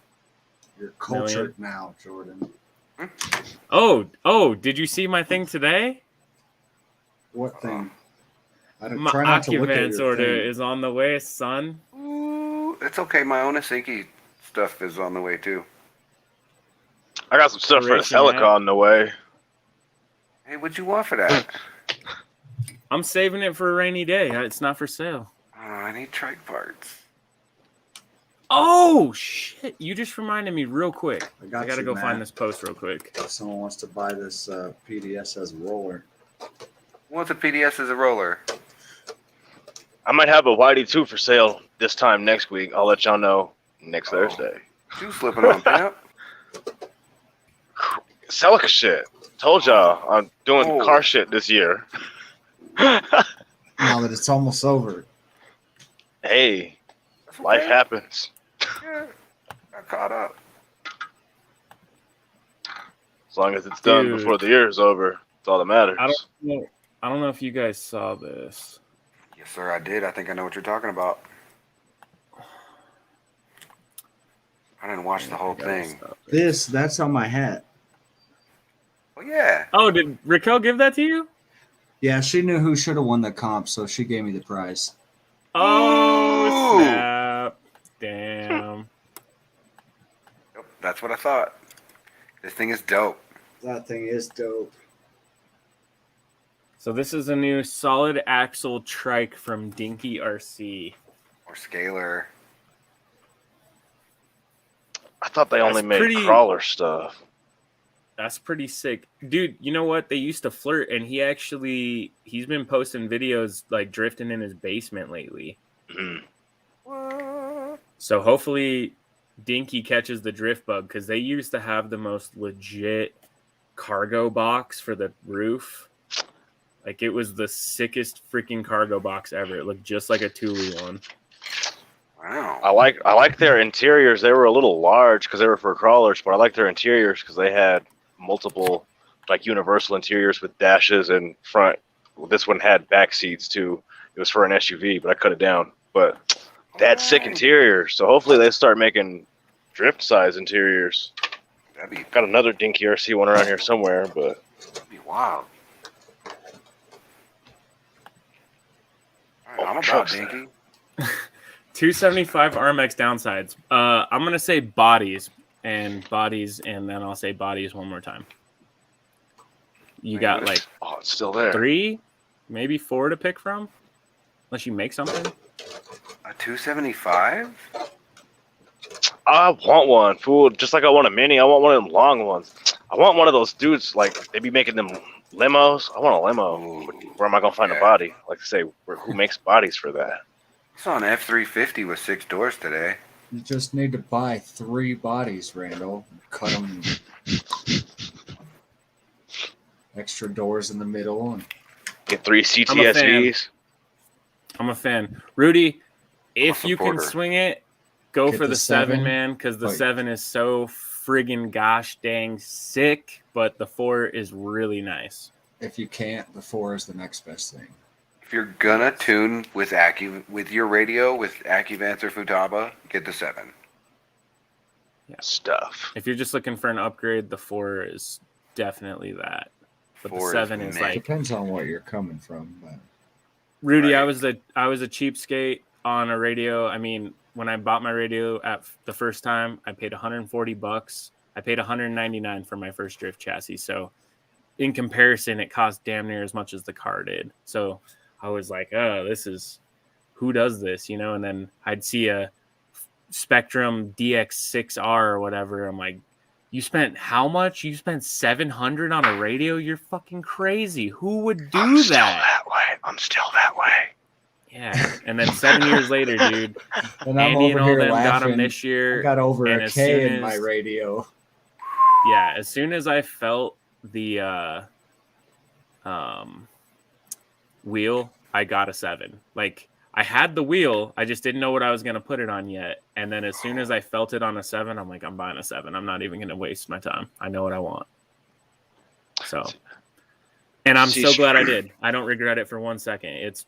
You're cultured now, Jordan. Oh, did you see my thing today? What thing? My occupants order is on the way, son. Ooh, it's okay. My Onasinki stuff is on the way too. I got some stuff for the Celica on the way. Hey, what you want for that? I'm saving it for a rainy day. It's not for sale. Oh, I need trike parts. Oh shit! You just reminded me real quick. I gotta go Matt. find this post real quick. If someone wants to buy this PDS as a roller. Who wants a PDS as a roller? I might have a YD2 for sale this time next week. I'll let y'all know next Thursday. You slipping on pimp? Celica shit. Told y'all I'm doing car shit this year. Now that it's almost over. Hey, life happens. Yeah, got caught up. As long as it's done before the year is over, that's all that matters. I don't know if you guys saw this. Yes, sir, I did. I think I know what you're talking about. I didn't watch the whole thing. That's on my hat. Oh, yeah. Oh, did Raquel give that to you? Yeah, she knew who should have won the comp, so she gave me the prize. Oh, snap. Damn. Yep, that's what I thought. This thing is dope. That thing is dope. So this is a new solid axle trike from Dinky RC. Or Scalar. I thought they only made crawler stuff. That's pretty sick. Dude, you know what? They used to flirt, and he's been posting videos like drifting in his basement lately. So hopefully Dinky catches the drift bug, because they used to have the most legit cargo box for the roof. Like, it was the sickest freaking cargo box ever. It looked just like a Thule one. Wow. I like their interiors. They were a little large because they were for crawlers, but I like their interiors because they had multiple, like, universal interiors with dashes and front. Well, this one had back seats too. It was for an SUV, but I cut it down. But they had sick interiors, so hopefully they start making drift size interiors. Got another Dinky RC one around here somewhere, but that'd be wild. I'm about Dinky. 275 RMX downsides. I'm gonna say bodies, and then I'll say bodies one more time. You got like it's still there. 3, maybe 4 to pick from, unless you make something. A 275? I want one, fool. Just like I want a mini, I want one of them long ones. I want one of those dudes, like, they be making them limos. I want a limo. Where am I gonna find a body? Like to say, who makes bodies for that? Saw an F-350 with 6 doors today. You just need to buy 3 bodies, Randall. Cut them. Extra doors in the middle. And Get 3 CTSVs. I'm a fan. Rudy, if you can supporter. swing it, go Get for the the 7, 7, man, because the but- 7 is so friggin' gosh dang sick, but the 4 is really nice. if you can't, the 4 is the next best thing. If you're gonna tune with with your radio with AccuVance or Futaba, get the 7. Stuff. If you're just looking for an upgrade, the 4 is definitely that. But the 4 is 7 is mint. like Depends on what you're coming from. But Rudy. Right. I was a cheapskate on a radio. I mean, when I bought my radio at the first time, I paid $140. I paid $199 for my first drift chassis. So in comparison, it cost damn near as much as the car did. So I was like, oh, this is, who does this, you know? And then I'd see a Spectrum DX6R or whatever. I'm like, you spent how much? You spent $700 on a radio? You're fucking crazy. Who would do I'm still that? that way. I'm still that way. Yeah. And then 7 years later, dude, and I'm Andy and over all here them got laughing. them this year. I got over and a as K soon in my as- radio. Yeah, as soon as I felt the wheel, I got a 7. Like, I had the wheel, I just didn't know what I was going to put it on yet. And then as soon as I felt it on a 7, I'm like, I'm buying a 7. I'm not even going to waste my time. I know what I want. So, and I'm so glad I did. I don't regret it for 1 second. It's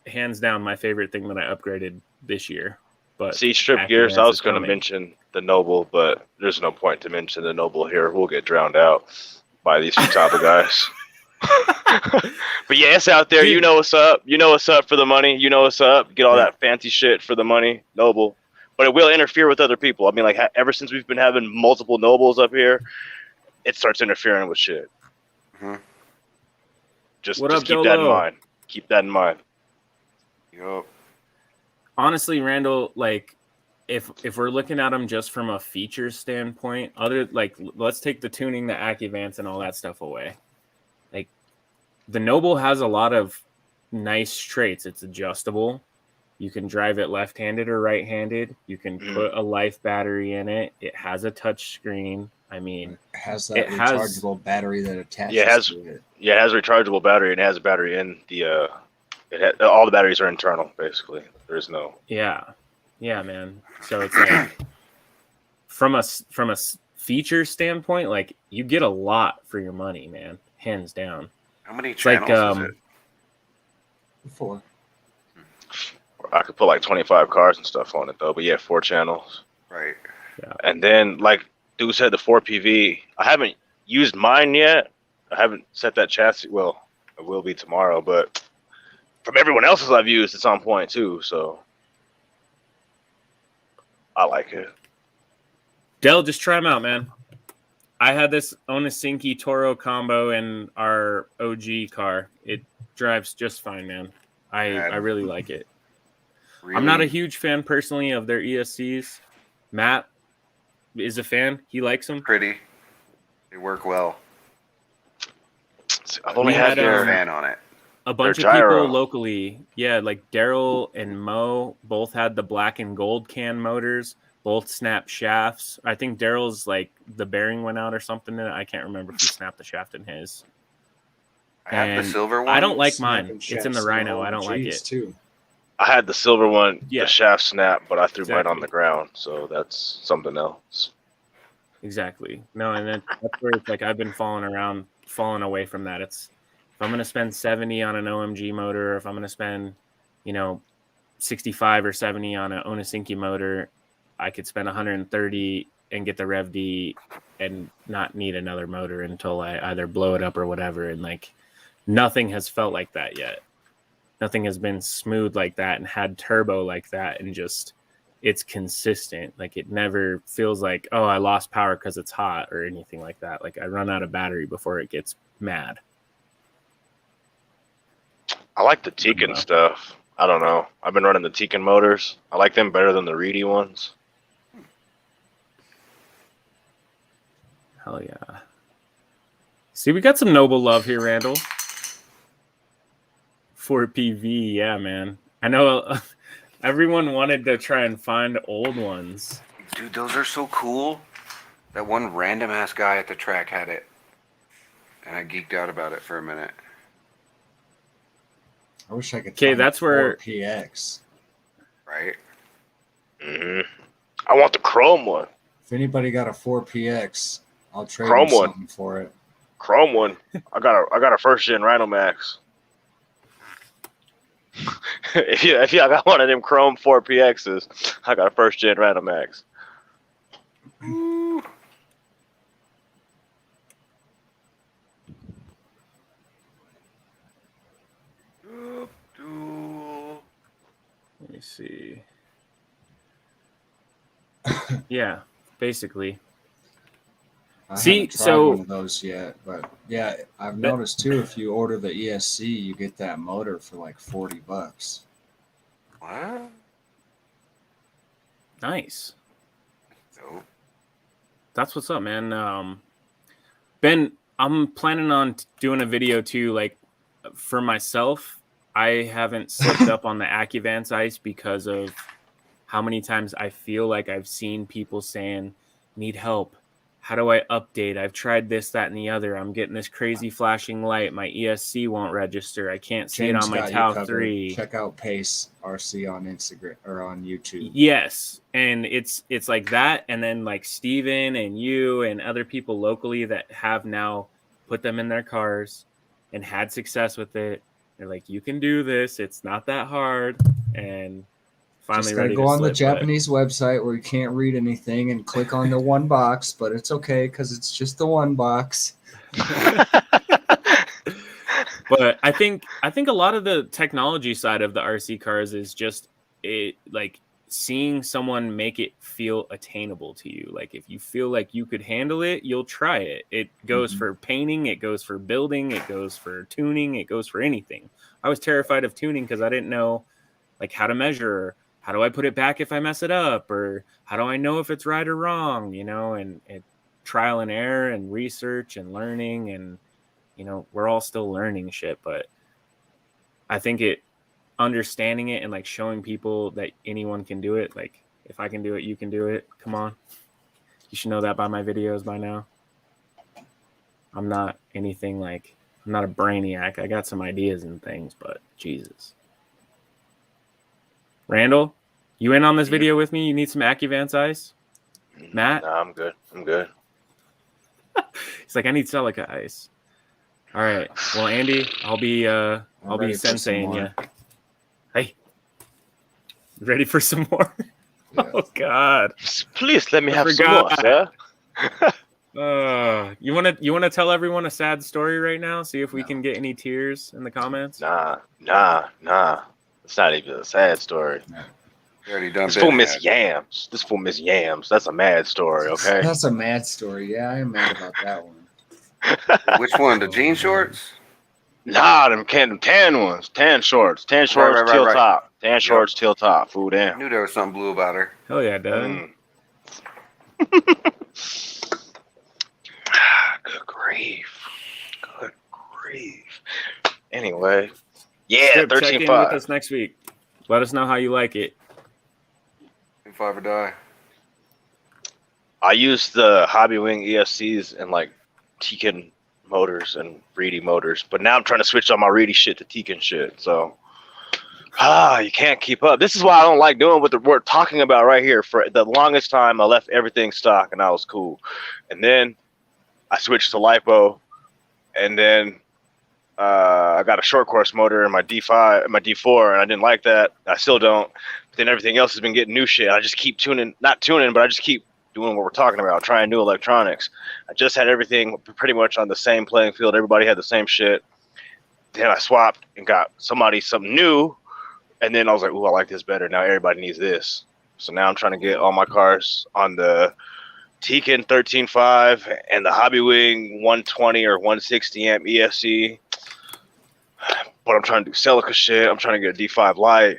hands down my favorite thing that I upgraded this year. But See, strip AccuVance gears, I was is going to coming. mention the Noble, but there's no point to mention the Noble here. We'll get drowned out by these Futaba guys. But yeah, it's out there. Dude. You know what's up. You know what's up for the money. You know what's up. Get all that fancy shit for the money. Noble. But it will interfere with other people. I mean, like, ever since we've been having multiple Nobles up here, it starts interfering with shit. Mhm. Just What up, keep that in Dolo? mind. Keep that in mind. Yup. Honestly, Randall, like, if we're looking at them just from a feature standpoint, let's take the tuning, the AccuVance, and all that stuff away. Like, the Noble has a lot of nice traits. It's adjustable. You can drive it left-handed or right-handed. You can put a life battery in it. It has a touch screen. I mean, It has that It has- rechargeable battery that attaches Yeah, it has- to it. Yeah, it has a rechargeable battery, and it has a battery in the. All the batteries are internal, basically. There's no. yeah, man. So it's like from a feature standpoint, like, you get a lot for your money, man. Hands down. How many It's like channels is it? 4. I could put like 25 cars and stuff on it though, but yeah, 4 channels. Right. And then, like Dude said, the 4PV. I haven't used mine yet. I haven't set that chassis. Well, it will be tomorrow, but from everyone else's I've used, it's on point too. So I like it. Dell, just try them out, man. I had this Onisinki Toro combo in our OG car. It drives just fine, man. I really like it. Really? I'm not a huge fan personally of their ESCs. Matt is a fan. He likes them. Pretty. They work well. I've only We had had, their. Fan on it. A bunch of Their gyro. people locally, yeah, like Daryl and Mo both had the black and gold can motors, both snap shafts. I think Daryl's, like, the bearing went out or something. I can't remember if he snapped the shaft in his. I have And the silver one. I don't like Snapping mine. It's in the shafts Rhino. and I don't like OGs it. too. I had the silver one, Yeah. the shaft snap, but I threw mine on Exactly. the ground, so that's something else. Exactly. No, and that's where it's like I've been falling away from that. It's, if I'm going to spend 70 on an OMG motor, or if I'm going to spend, 65 or 70 on an Onisinki motor, I could spend 130 and get the Rev D and not need another motor until I either blow it up or whatever. And, like, nothing has felt like that yet. Nothing has been smooth like that and had turbo like that, and just, it's consistent. Like, it never feels like, oh, I lost power because it's hot or anything like that. Like, I run out of battery before it gets mad. I like the Tekin stuff. I don't know. I've been running the Tekin motors. I like them better than the Reedy ones. Hell yeah. See, we got some Noble love here, Randall. 4PV, yeah, man. I know Everyone wanted to try and find old ones. Dude, those are so cool. That one random ass guy at the track had it, and I geeked out about it for a minute. I wish I could. Okay, find that's where PX. Right? I want the chrome one. If anybody got a 4PX, I'll trade Chrome you one. something for it. Chrome one. I got a first gen Rhino Max. if you got one of them Chrome 4PXs, I got a first gen Rhino Max. Let me see. Yeah, basically. I See, haven't tried so- one of those yet, but yeah, I've noticed too. If you order the ESC, you get that motor for like $40. What? Nice. Dope. That's what's up, man. Ben, I'm planning on doing a video too, like for myself. I haven't slipped up on the AccuVance ice because of how many times I feel like I've seen people saying, need help. How do I update? I've tried this, that, and the other. I'm getting this crazy flashing light. My ESC won't register. I can't see it on my got you Tau covered. 3. Check out Pace RC on Instagram or on YouTube. Yes, and it's like that, and then like Steven and you and other people locally that have now put them in their cars and had success with it. They're like, you can do this. It's not that hard. And finally Just gotta ready go to on the slip, Japanese website where you can't read anything and click on the one box, but it's okay because it's just the one box. But I think a lot of the technology side of the RC cars is just it, like seeing someone make it feel attainable to you. Like if you feel like you could handle it, you'll try it. It goes for painting, it goes for building, it goes for tuning, it goes for anything. I was terrified of tuning because I didn't know like how to measure, how do I put it back if I mess it up, or how do I know if it's right or wrong, you know, and trial and error and research and learning, and you know, we're all still learning shit, but I think understanding it and like showing people that anyone can do it. Like if I can do it, you can do it. Come on. You should know that by my videos by now. I'm not anything like, I'm not a brainiac. I got some ideas and things, but Jesus. Randall, you in on this video with me? You need some AccuVance ice? Matt? Nah, I'm good. I'm good. He's like, I need Celica ice. All right. Well, Andy, I'll be senseiing you. Hey, ready for some more? Yeah. Oh God! Please let me have some more, sir. You wanna tell everyone a sad story right now? See if we can get any tears in the comments. Nah. It's not even a sad story. You already done. This fool Miss Yams. That's a mad story, okay? That's a mad story. Yeah, I am mad about that one. Which one? The jean shorts? Nah, them tan ones. Tan shorts. Tan shorts, Right. teal top. Tan shorts, teal top. Fool, I damn. knew there was something blue about her. Hell yeah, Doug. Good grief. Anyway. Yeah, Skip, check in with 13.5. us next week. Let us know how you like it. 5 or die. I used the Hobby Wing ESCs and like Tekin motors and Reedy motors, but now I'm trying to switch all my Reedy shit to Tekin shit. So, you can't keep up. This is why I don't like doing what we're talking about right here. For the longest time, I left everything stock and I was cool, and then I switched to lipo, and then I got a short course motor in my D5, my D4, and I didn't like that. I still don't. But then everything else has been getting new shit. I just keep not tuning, but I just keep doing what we're talking about, trying new electronics. I just had everything pretty much on the same playing field. Everybody had the same shit. Then I swapped and got something new, and then I was like, ooh, I like this better. Now everybody needs this. So now I'm trying to get all my cars on the Tekin 13.5 and the Hobby Wing 120 or 160 amp ESC. But I'm trying to do Celica shit. I'm trying to get a D5 light.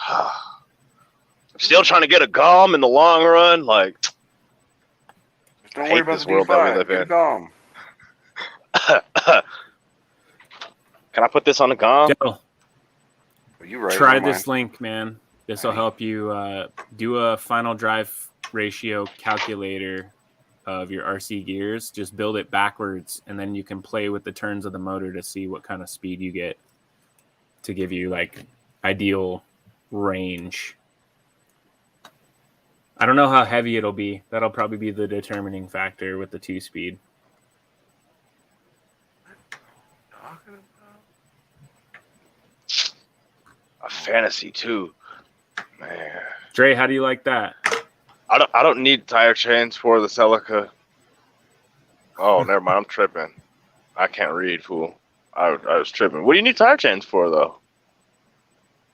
I'm still trying to get a GOM in the long run. Like, Don't hate worry about this the world that we D5. live Get in. a GOM. Can I put this on the GOM? Joe, Well, you right. try never this mind. link, man. This will help you do a final drive ratio calculator of your RC gears. Just build it backwards, and then you can play with the turns of the motor to see what kind of speed you get to give you like ideal range. I don't know how heavy it'll be. That'll probably be the determining factor with the 2-speed. A fantasy too, man. Dre, how do you like that? I don't need tire chains for the Celica. Oh, never mind. I'm tripping. I can't read, fool. I was tripping. What do you need tire chains for, though?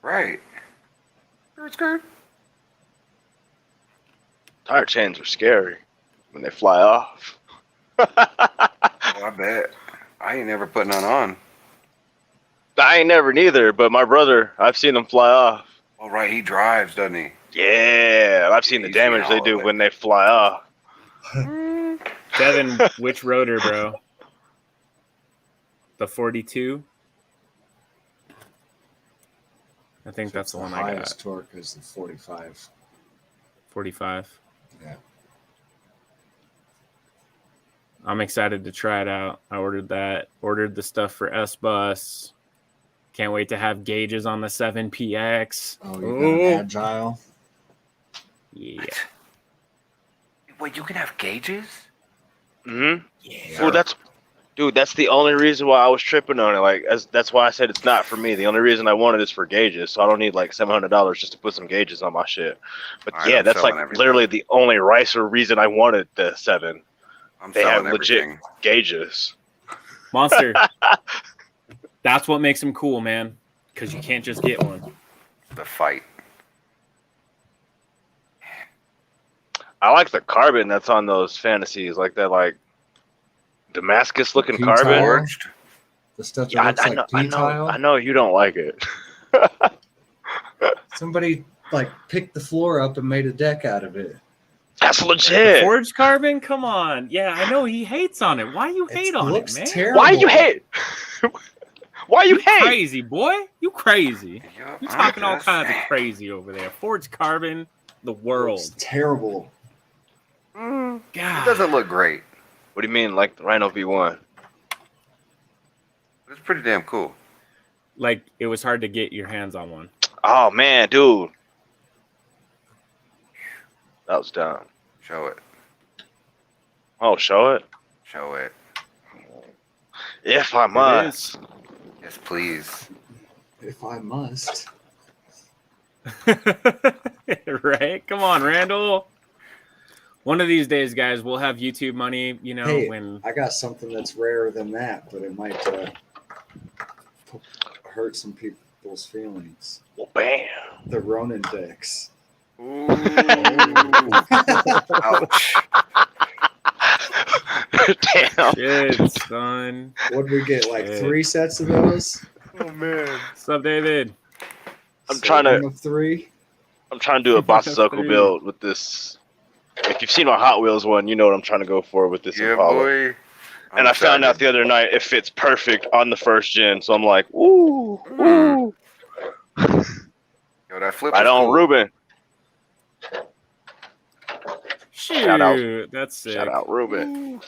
Right. It's good. Tire chains are scary when they fly off. Oh, I bet. I ain't never put none on. I ain't never neither, but my brother, I've seen them fly off. Oh, right. He drives, doesn't he? Yeah, I've seen the He's damage seen they all do of it. when they fly off. Devin, which rotor, bro? The 42? I think that's the one I got. Highest torque is the 45. 45. Yeah. I'm excited to try it out. I ordered that. Ordered the stuff for S-Bus. Can't wait to have gauges on the 7PX. Oh, you got an Agile? Yeah. Wait, you can have gauges? Mm-hmm. Yeah. Well, that's the only reason why I was tripping on it. Like, that's why I said it's not for me. The only reason I wanted is for gauges, so I don't need like $700 just to put some gauges on my shit. But All right, yeah, I'm that's like selling everything. literally the only ricer reason I wanted the 7. I'm They have selling legit everything. gauges. Monster. That's what makes them cool, man. Because you can't just get one. The fight. I like the carbon that's on those fantasies, like that, like Damascus looking P-tile? carbon. Forged. The stuff that Yeah, looks like P-tile? I know you don't like it. Somebody like picked the floor up and made a deck out of it. That's legit. Forged carbon? Come on. Yeah, I know he hates on it. Why you hate on looks it, man? terrible. Why you hate? Why you hate? Crazy, boy. You crazy. Yeah, You I'm talking all just kinds of saying. crazy over there. Forged carbon, the It world. looks terrible. It God. doesn't look great. What do you mean, like the Rhino V1? It's pretty damn cool. Like, it was hard to get your hands on one. Oh man, dude, that was dumb. Show it. Oh, show it. Show it. If I must. Yes, please. If I must. Right? Come on, Randall. One of these days, guys, we'll have YouTube money, you know, Hey, when... I got something that's rarer than that, but it might hurt some people's feelings. Well, bam. The Ronin decks. Ooh. Ouch. Damn. Shit, son. What did we get? Like Shit. 3 sets of those? Oh man. What's up, David? I'm trying to Of 3? do a Bossazoko build with this. If you've seen my Hot Wheels one, you know what I'm trying to go for with this Yeah, Impala. boy. And I found out the other night it fits perfect on the first gen, so I'm like, ooh, ooh. Yo, that flip Right was on, cool. Ruben. Shoot, Shout out. that's sick. Shout out, Ruben.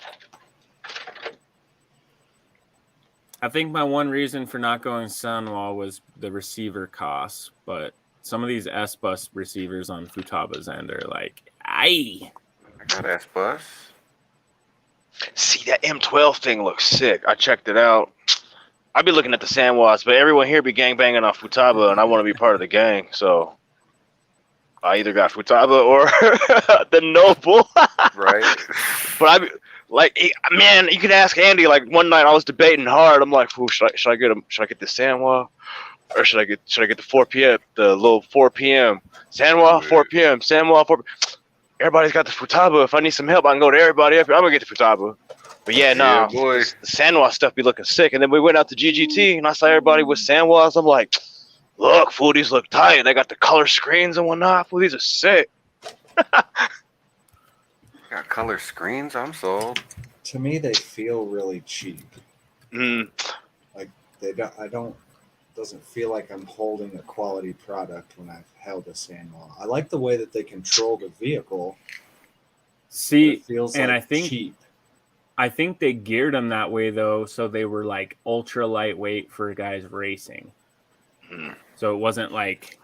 I think my one reason for not going Sunwall was the receiver costs, but some of these S-Bus receivers on Futaba's end are like, aye. I got S-Bus. See, that M12 thing looks sick. I checked it out. I'd be looking at the Sandwas, but everyone here be gangbanging on Futaba, and I want to be part of the gang, so I either got Futaba or the Noble. Right? But I be like, man, you could ask Andy. Like one night, I was debating hard. I'm like, should I get the Sandwa, or should I get the 4 p.m. the little 4 p.m. Sandwa 4 p.m. Sandwa 4. Everybody's got the Futaba. If I need some help, I can go to everybody. I'm gonna get the Futaba. But yeah, nah, boy. the Sandwa stuff be looking sick. And then we went out to GGT, and I saw everybody with Sandwas. I'm like, look, fool, these look tight. They got the color screens and whatnot. Fool, these are sick. Got color screens. I'm sold. To me, they feel really cheap. Mm. Like they don't. doesn't feel like I'm holding a quality product when I've held a sandwall. I like the way that they control the vehicle. See, it feels and like I think cheap. I think they geared them that way though, so they were like ultra lightweight for guys racing. So it wasn't like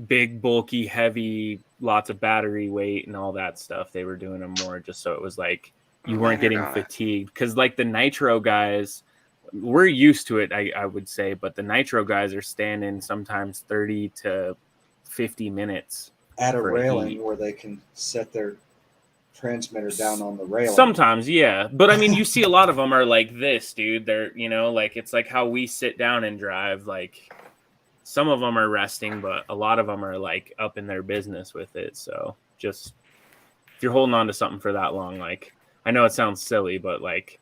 big, bulky, heavy, lots of battery weight and all that stuff. They were doing them more just so it was like you weren't getting fatigued. Because like the nitro guys, we're used to it, I would say, but the nitro guys are standing sometimes 30 to 50 minutes At a for railing heat. where they can set their transmitter down on the railing. Sometimes, yeah. But I mean, you see a lot of them are like this, dude. They're, you know, like it's like how we sit down and drive. Like some of them are resting, but a lot of them are like up in their business with it. So just if you're holding on to something for that long, like I know it sounds silly, but like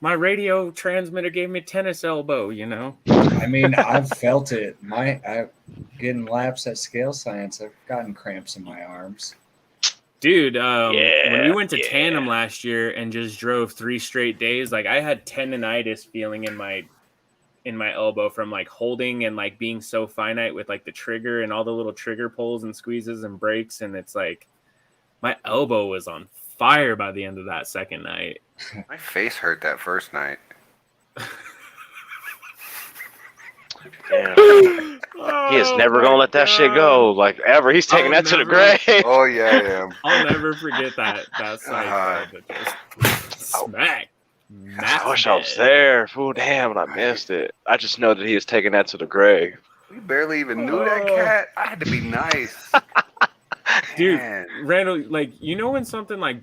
my radio transmitter gave me tennis elbow, you know? I mean, I've felt it. I'm getting laps at Scale Science. I've gotten cramps in my arms. Dude, when we went to Tandem last year and just drove 3 straight days, like I had tendonitis feeling in my elbow from like holding and like being so finite with like the trigger and all the little trigger pulls and squeezes and brakes, and it's like my elbow was on fire by the end of that second night. My face hurt that first night. Damn. He is never gonna let that shit go, like ever. He's taking that to the grave. Oh yeah, I am. I'll never forget that sight. Smack. I wish I was there. Oh damn, and I missed it. I just know that he is taking that to the grave. We barely even knew that cat. I had to be nice. Dude, Man. Randall, like, you know when something like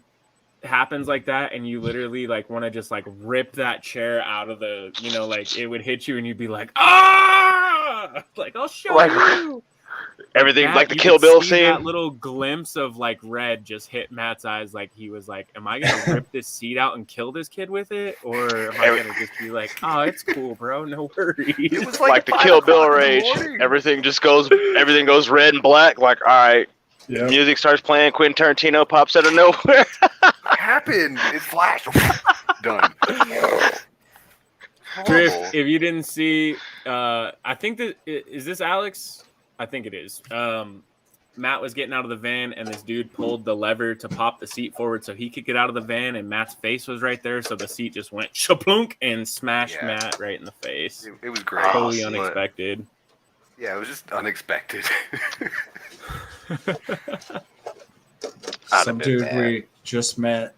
happens like that and you literally like want to just like rip that chair out of the, you know, like it would hit you and you'd be like, ah, like I'll show you. Everything Matt, like the you Kill could Bill see scene. That little glimpse of like red just hit Matt's eyes. Like he was like, "Am I gonna rip this seat out and kill this kid with it, or am I gonna just be like, oh, it's cool, bro, no worries." It was like the Kill Bill rage. Morning. Everything goes red and black. Like, all right, music starts playing. Quentin Tarantino pops out of nowhere. What happened? It flashed. Done. Drift, if you didn't see, I think that is this Alex. I think it is. Matt was getting out of the van, and this dude pulled the lever to pop the seat forward so he could get out of the van, and Matt's face was right there, so the seat just went shaplunk and smashed Matt right in the face. It was great. Totally unexpected. Yeah, it was just unexpected. Some dude we just met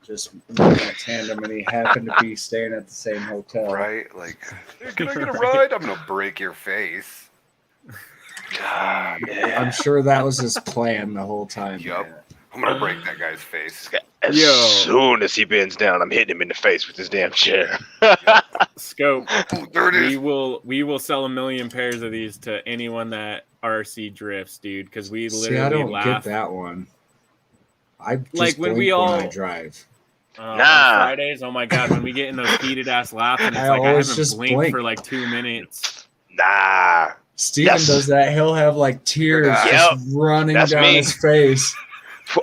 in a tandem, and he happened to be staying at the same hotel. Right? Like, hey, can I get a ride? I'm going to break your face. God, man. I'm sure that was his plan the whole time. Yup. I'm going to break that guy's face. As soon as he bends down, I'm hitting him in the face with this damn chair. Scope. Ooh, there it is. We will sell 1 million pairs of these to anyone that RC drifts, dude, because we literally I don't laugh. get that one. I just like when blink we all when I drive. On Fridays, oh my god, when we get in those heated ass laps and it's I like I always haven't just blinked blink. for like 2 minutes. Nah. Steven does that. He'll have like tears Yep. just running That's down me. his face.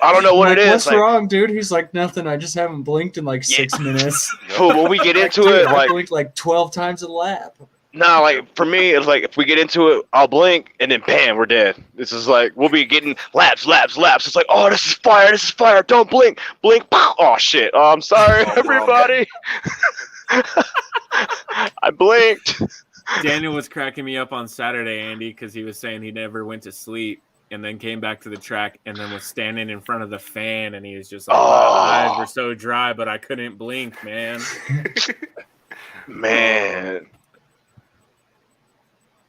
I don't know what Like, it is. What's like, wrong, dude? He's like, nothing. I just haven't blinked in like 6 minutes. when we get into Dude, it, I like, blinked like 12 times a lap. nah, like for me, it's like if we get into it, I'll blink and then bam, we're dead. This is like we'll be getting laps. It's like, oh, this is fire. Don't blink. Pow. Oh shit. Oh, I'm sorry, everybody. I blinked. Daniel was cracking me up on Saturday, Andy, because he was saying he never went to sleep and then came back to the track and then was standing in front of the fan and he was just like, my eyes were so dry, but I couldn't blink, man. Man.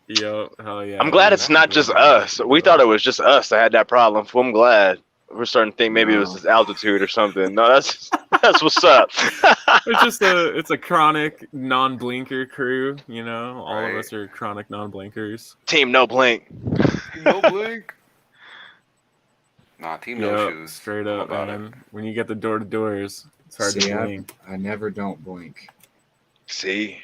Yo, hell yeah. I'm glad it's not just us. We thought it was just us that had that problem. So I'm glad. We're starting to think maybe it was this altitude or something. No, that's what's up. It's a chronic non-blinker crew, you know. All of us are chronic non-blinkers. Team no blink. No blink. Nah, team no shoes. Straight up, man. When you get the door to doors, it's hard to blink. I never don't blink. See.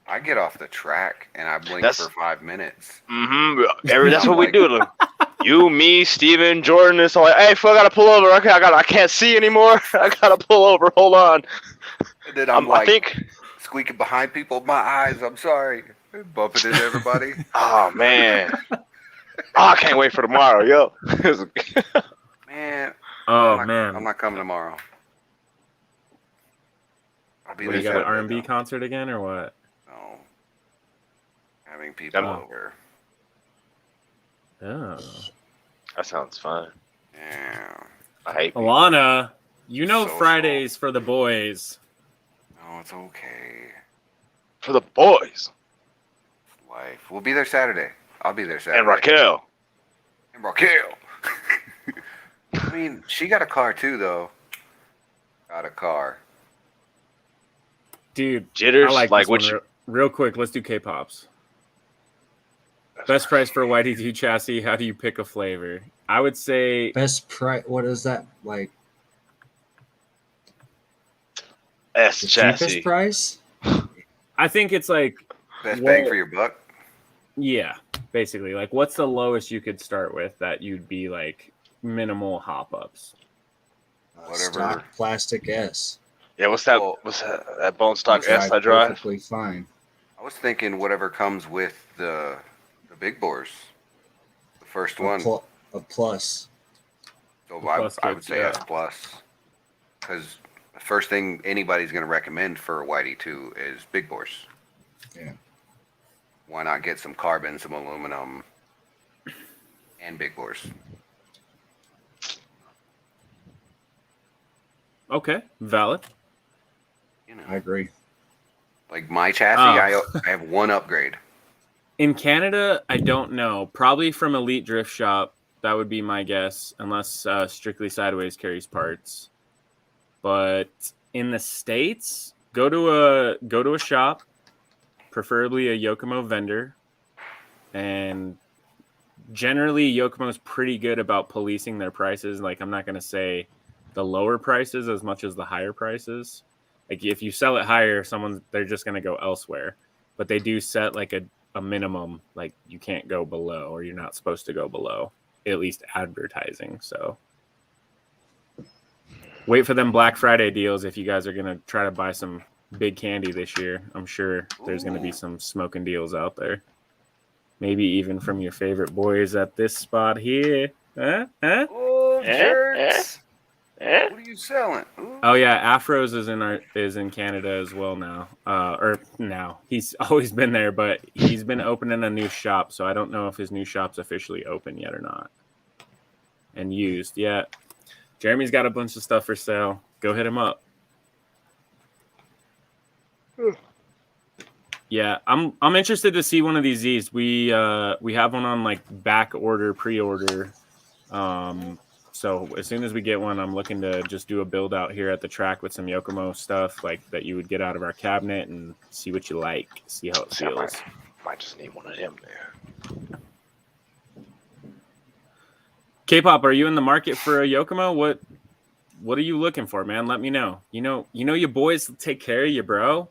I get off the track and I blink for 5 minutes. Mm-hmm. That's what we do. Look. You, me, Steven, Jordan, it's all like, hey, fuck, I gotta pull over. Okay, I can't see anymore. I gotta pull over. Hold on. And then I'm like, squeaking behind people. My eyes. I'm sorry. Bumping into everybody. Oh man. I can't wait for tomorrow, yo. Man. Oh I'm man, not coming tomorrow. I'll be what, there you got an Saturday, R&B though. concert again or what? No. Having people Oh. over. Oh, That sounds fun. Yeah. I hate people. Alana, you know Social. Fridays for the boys. No, it's okay. For the boys. It's life. We'll be there Saturday. I'll be there Saturday. And Raquel. And Raquel. I mean, she got a car too, though. Got a car. Dude, Jitters. I like Like this one. what you Real quick, let's do K-pops. Best price for YD2 chassis. How do you pick a flavor? I would say Best price. What is that like? S The chassis. cheapest price? I think it's like Best Well- bang for your buck. yeah, basically like what's the lowest you could start with that you'd be like minimal hop ups. Whatever. Stock plastic S. Yeah, what's that? Well, What's that bone stock drive S I drive? Perfectly fine. I was thinking whatever comes with the big bores. The first one. A plus. So Plus I would kids, say yeah. S plus. Because the first thing anybody's going to recommend for a YD2 is big bores. Yeah. Why not get some carbon, some aluminum, and big bores? Okay, valid. You know, I agree. like my chassis, I have one upgrade. In Canada, I don't know. Probably from Elite Drift Shop. That would be my guess, unless Strictly Sideways carries parts. But in the States, go to a shop, preferably a Yokomo vendor, and generally Yokomo's pretty good about policing their prices. Like I'm not going to say the lower prices as much as the higher prices. Like if you sell it higher, they're just going to go elsewhere. But they do set like a minimum, like you can't go below or you're not supposed to go below, at least advertising. So wait for them Black Friday deals if you guys are going to try to buy some big candy this year. I'm sure there's going to be some smoking deals out there. Maybe even from your favorite boys at this spot here. Huh? Oh, shirts! Eh? What are you selling? Ooh. Oh yeah, Afros is in Canada as well now. Or now he's always been there, but he's been opening a new shop, so I don't know if his new shop's officially open yet or not. And used, yeah. Jeremy's got a bunch of stuff for sale. Go hit him up. Yeah, I'm interested to see one of these Z's. We have one on like back order, pre-order. So as soon as we get one, I'm looking to just do a build out here at the track with some Yokomo stuff like that you would get out of our cabinet and see what you like, see how it See, I feels. might just need one of them there. K-pop, are you in the market for a Yokomo? What are you looking for, man? Let me know. You know your boys take care of you, bro.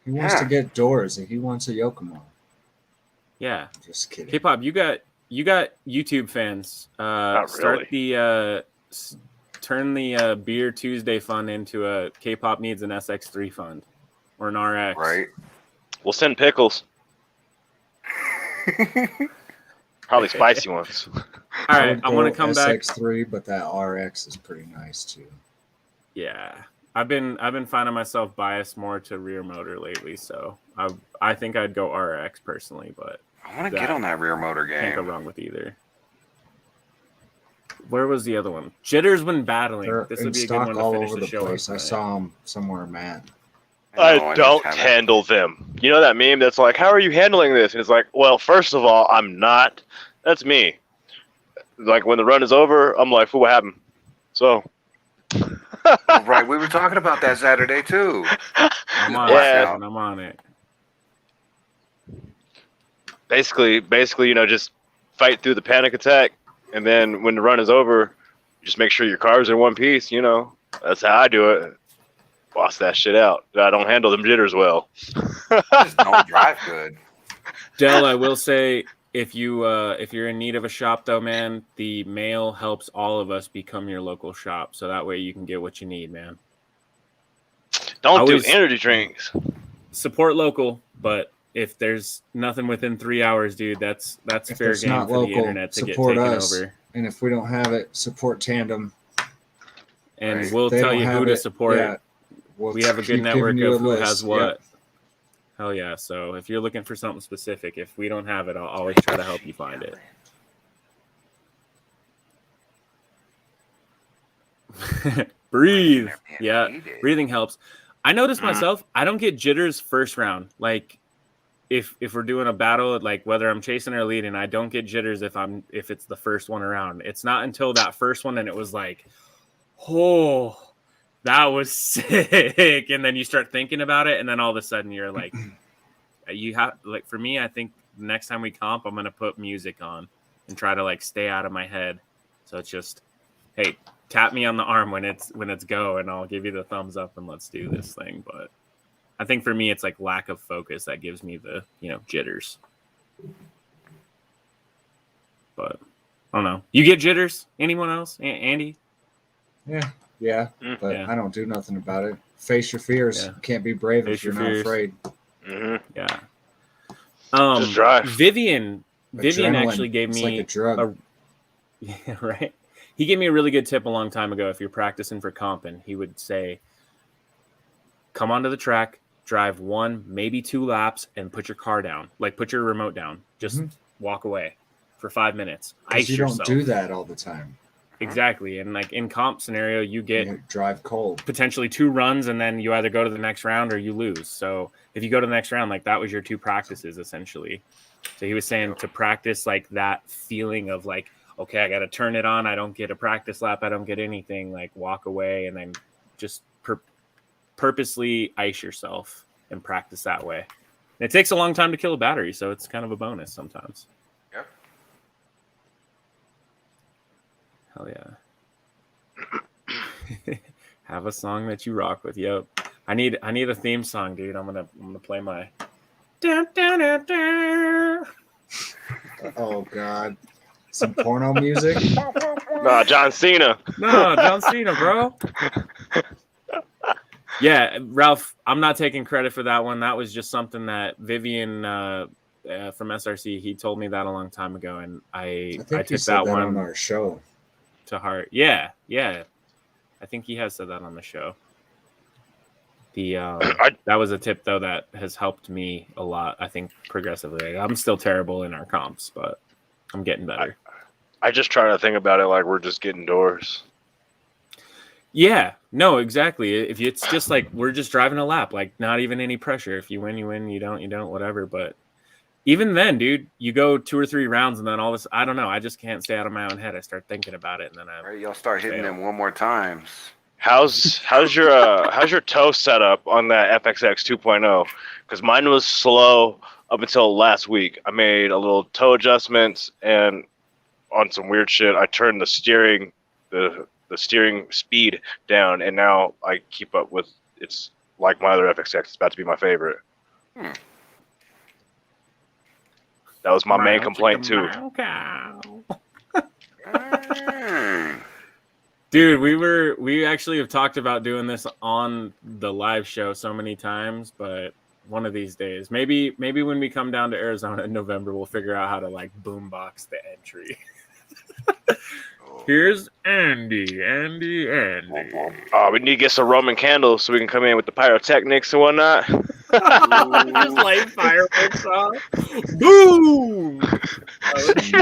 He wants to get doors and he wants a Yokomo. Yeah. Just kidding. K-pop, you got YouTube fans. Not Start really. turn the Beer Tuesday fund into a K-pop needs an SX3 fund or an RX. Right. We'll send pickles. Probably spicy ones. All right, I want to come back. SX3, but that RX is pretty nice too. Yeah, I've been finding myself biased more to rear motor lately, so I think I'd go RX personally, but I want to get on that rear motor can't go game. wrong with either. Where was the other one? Jitters when battling. They're This in would be a good stock one to all finish over the the show. place. I with. saw them somewhere, Matt. know, I just don't haven't- handle them. You know that meme that's like, how are you handling this? And it's like, well, first of all, I'm not. That's me. Like when the run is over, I'm like, what happened? So. Oh, right, we were talking about that Saturday too. I'm on Yeah. it. I'm on it. Basically, just fight through the panic attack, and then when the run is over, just make sure your car's in one piece. That's how I do it. Boss that shit out. I don't handle them jitters well. Just don't drive good. Del, I will say, if you're in need of a shop though, man, the mail helps all of us become your local shop, so that way you can get what you need, man. Don't Always- do energy drinks. support local, but if there's nothing within 3 hours, dude, that's If fair it's game not for local, the internet to get support taken us. over. And if we don't have it, support Tandem. And Right. we'll They tell don't you who have to it, support. yeah, we'll We have a good keep network giving you of a who list. has what. Yep. Hell yeah. So if you're looking for something specific, if we don't have it, I'll always try to help you find it. Breathe. Yeah, breathing helps. I noticed myself, I don't get jitters first round. Like if we're doing a battle, like whether I'm chasing or leading, I don't get jitters if it's the first one around. It's not until that first one and it was like, oh, that was sick. And then you start thinking about it, and then all of a sudden you're like, you have, like, for me, I think next time we comp, I'm gonna put music on and try to like stay out of my head. So it's just, hey, tap me on the arm when it's go, and I'll give you the thumbs up and let's do this thing. But I think for me, it's like lack of focus that gives me the, jitters. But I don't know. You get jitters? Anyone else? Andy? Yeah, but Yeah. I don't do nothing about it. Face your fears. Yeah. Can't be brave Face if you're your not fears. afraid. Yeah. Just drive. Vivian Adrenaline, actually gave it's me like a drug. Yeah, right. He gave me a really good tip a long time ago. If you're practicing for comping, he would say, come onto the track, drive 1, maybe 2 laps, and put your car down. Like, put your remote down. Just walk away for 5 minutes. Ice You don't yourself. do that all the time. Exactly. And like in comp scenario, you get You drive cold. potentially 2 runs, and then you either go to the next round or you lose. So if you go to the next round, like that was your 2 practices essentially. So he was saying to practice like that feeling of like, okay, I got to turn it on. I don't get a practice lap. I don't get anything. Like walk away and then just purposely ice yourself and practice that way. And it takes a long time to kill a battery, so it's kind of a bonus sometimes. Yep. Hell yeah. Have a song that you rock with. Yep. I need a theme song, dude. I'm gonna play my Oh God. Some porno music. Nah, John Cena. No, John Cena, bro. Yeah, Ralph, I'm not taking credit for that one. That was just something that Vivian from SRC, he told me that a long time ago, and I think he took said that one on our show to heart. Yeah. I think he has said that on the show. That was a tip though that has helped me a lot. I think progressively. I'm still terrible in our comps, but I'm getting better. I just try to think about it like we're just getting doors. Yeah, no, exactly. If it's just like we're just driving a lap, like not even any pressure. If you win, you win. You don't, whatever. But even then, dude, you go 2 or 3 rounds, and then all this, I don't know. I just can't stay out of my own head. I start thinking about it, and then Right, y'all start hitting them one more times. How's your toe setup on that FXX 2.0? Because mine was slow up until last week. I made a little toe adjustments, and on some weird shit, I turned the steering speed down, and now I keep up with. It's like my other FXX. It's about to be my favorite. That was my main complaint too. Dude, we actually have talked about doing this on the live show so many times, but one of these days, maybe when we come down to Arizona in November, we'll figure out how to like boombox the entry. Here's Andy. We need to get some Roman candles so we can come in with the pyrotechnics and whatnot. Just light fireworks off. Boom!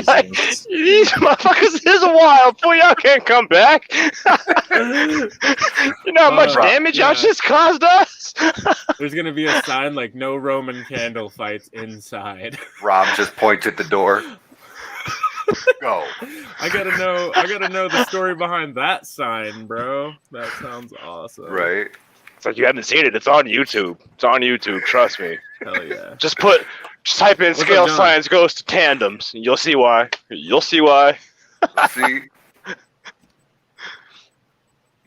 Like, these motherfuckers is wild. Boy, y'all can't come back. You know how much damage y'all just caused us? There's gonna be a sign like no Roman candle fights inside. Rob just points at the door. Go. I gotta know the story behind that sign, bro. That sounds awesome. Right. It's like you haven't seen it. It's on YouTube. It's on YouTube. Trust me. Hell yeah. Just type in scale science goes to tandems. You'll see why. See?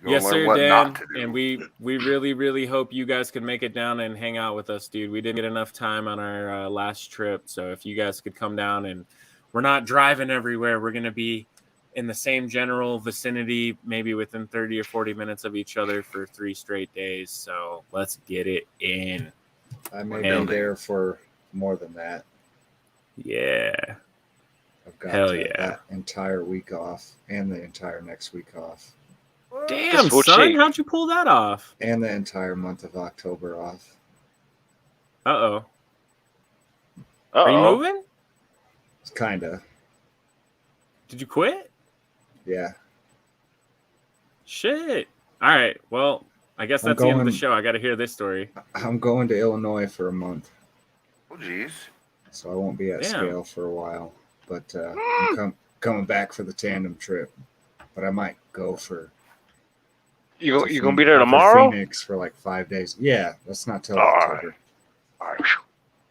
Yes, sir, Dan. And we really, really hope you guys can make it down and hang out with us, dude. We didn't get enough time on our last trip, so if you guys could come down, and we're not driving everywhere. We're going to be in the same general vicinity, maybe within 30 or 40 minutes of each other for 3 straight days. So let's get it in. I may And- be there for more than that. Yeah. I've got Hell yeah. that entire week off and the entire next week off. Damn, Switch son, it. how'd you pull that off? And the entire month of October off. Uh-oh. Are you Uh-oh. moving? It's kinda. Did you quit? Yeah. Shit. All right. Well, I guess that's the end of the show. I got to hear this story. I'm going to Illinois for a month, Oh, jeez. so I won't be at Damn. scale for a while. But I'm coming back for the tandem trip. But I might go for. You gonna be there tomorrow? Phoenix for like 5 days. Yeah, that's not till All right. October. All right.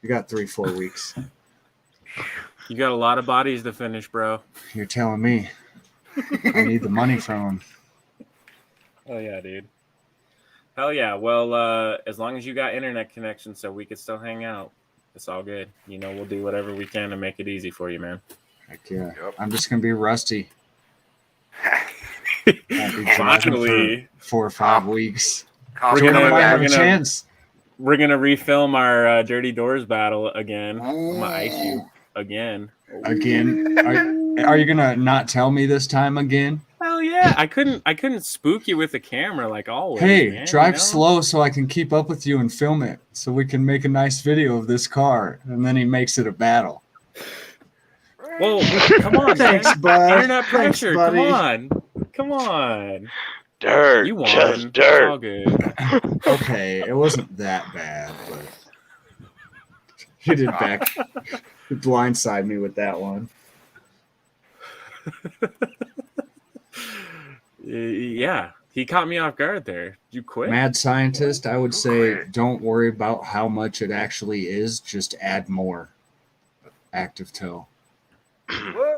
You got 3-4 weeks. You got a lot of bodies to finish, bro. You're telling me. I need the money from them. Oh, yeah, dude. Hell yeah. Well, as long as you got internet connection so we can still hang out, it's all good. You know, we'll do whatever we can to make it easy for you, man. Heck yeah. Yep. I'm just gonna be rusty. I'll be driving Finally, for 4 or 5 weeks. Com's We're Give gonna- them coming a we're back. gonna- chance. we're going to refilm our Dirty Doors battle again. I'm going to ice you again. Again? Are you gonna not tell me this time again? Hell yeah. I couldn't spook you with the camera like always. Hey, man, drive you know? slow so I can keep up with you and film it, so we can make a nice video of this car. And then he makes it a battle. Whoa, come on, Thanks, man. bud. Internet Thanks, pressure. buddy. Come on. Dirt. You won. Just It's dirt. all good. Okay, it wasn't that bad, but he did blindside me with that one. Yeah, he caught me off guard there. You quit? Mad scientist, I would say don't worry about how much it actually is, just add more active toe.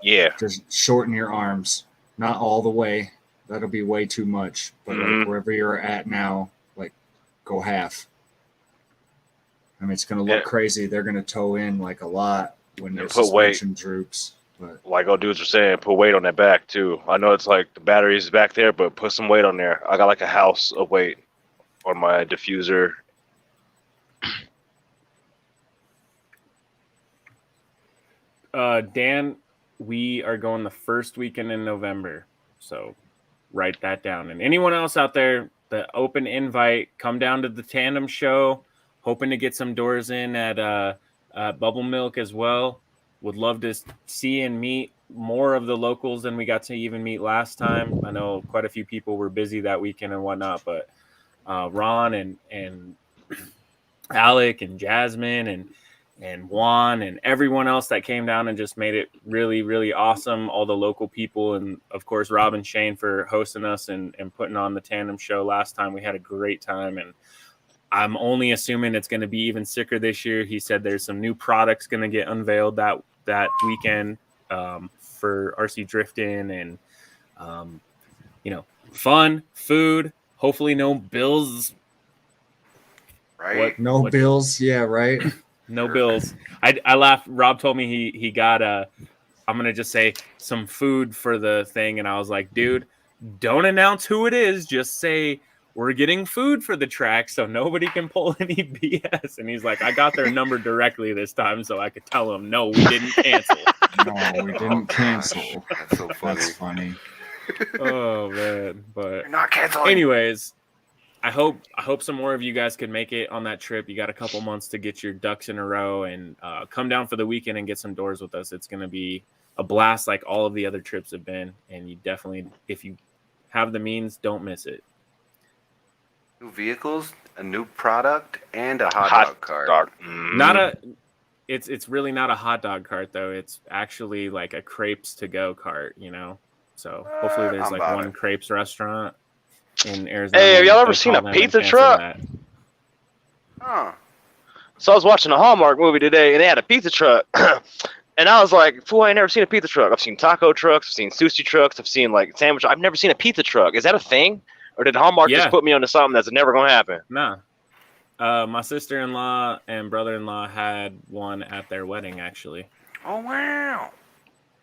Yeah. Just shorten your arms. Not all the way. That'll be way too much. But like wherever you're at now, like go half. I mean, it's going to look crazy. They're going to toe in like a lot when their put weight. suspension droops. But Like old dudes were saying, put weight on that back too. I know it's like the battery's back there, but put some weight on there. I got like a house of weight on my diffuser. Dan, we are going the first weekend in November, so write that down. And anyone else out there, the open invite, come down to the tandem show. Hoping to get some doors in at Bubble Milk as well. Would love to see and meet more of the locals than we got to even meet last time. I know quite a few people were busy that weekend and whatnot, but Ron and Alec and Jasmine and Juan and everyone else that came down and just made it really, really awesome. All the local people and, of course, Rob and Shane for hosting us and putting on the tandem show last time. We had a great time, and I'm only assuming it's going to be even sicker this year. He said there's some new products going to get unveiled that weekend for RC Drifting and, fun, food, hopefully no bills. Right? no bills. Yeah, right. No bills. I laughed. Rob told me he got I'm going to just say some food for the thing. And I was like, dude, don't announce who it is. Just say we're getting food for the track so nobody can pull any BS. And he's like, I got their number directly this time so I could tell him, no, we didn't cancel. No, we didn't cancel. That's so funny. That's funny. Oh, man. But You're not canceling. anyways, I hope some more of you guys could make it on that trip. You got a couple months to get your ducks in a row and come down for the weekend and get some doors with us. It's going to be a blast like all of the other trips have been. And you definitely, if you have the means, don't miss it. New vehicles, a new product, and a hot dog cart. It's really not a hot dog cart though. It's actually like a crepes to go cart, you know? So hopefully there's I'm like about one it. crepes restaurant in Arizona. Hey, have y'all ever They'll seen call a them and pizza cancel truck? that. Huh. So I was watching a Hallmark movie today, and they had a pizza truck. And I was like, fool, I ain't never seen a pizza truck. I've seen taco trucks, I've seen sushi trucks, I've seen like sandwich. I've never seen a pizza truck. Is that a thing? Or did Hallmark Yeah. just put me onto something that's never going to happen? Nah. My sister-in-law and brother-in-law had one at their wedding, actually. Oh, wow.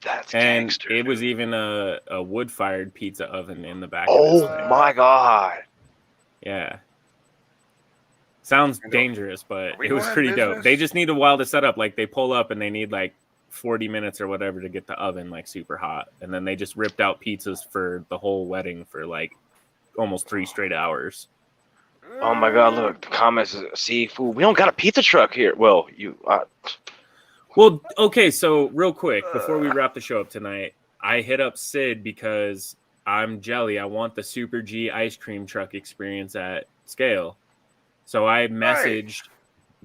That's And gangster. it was even a wood-fired pizza oven in the back of this Oh, thing. my God. Yeah. Sounds dangerous, but it was pretty dope. They just need a while to set up. Like they pull up and they need like 40 minutes or whatever to get the oven like super hot. And then they just ripped out pizzas for the whole wedding for like almost 3 straight hours. Oh my God! Look, the comments is seafood. We don't got a pizza truck here. Well, Well, okay. So real quick, before we wrap the show up tonight, I hit up Sid because I'm jelly. I want the Super G ice cream truck experience at scale. So I messaged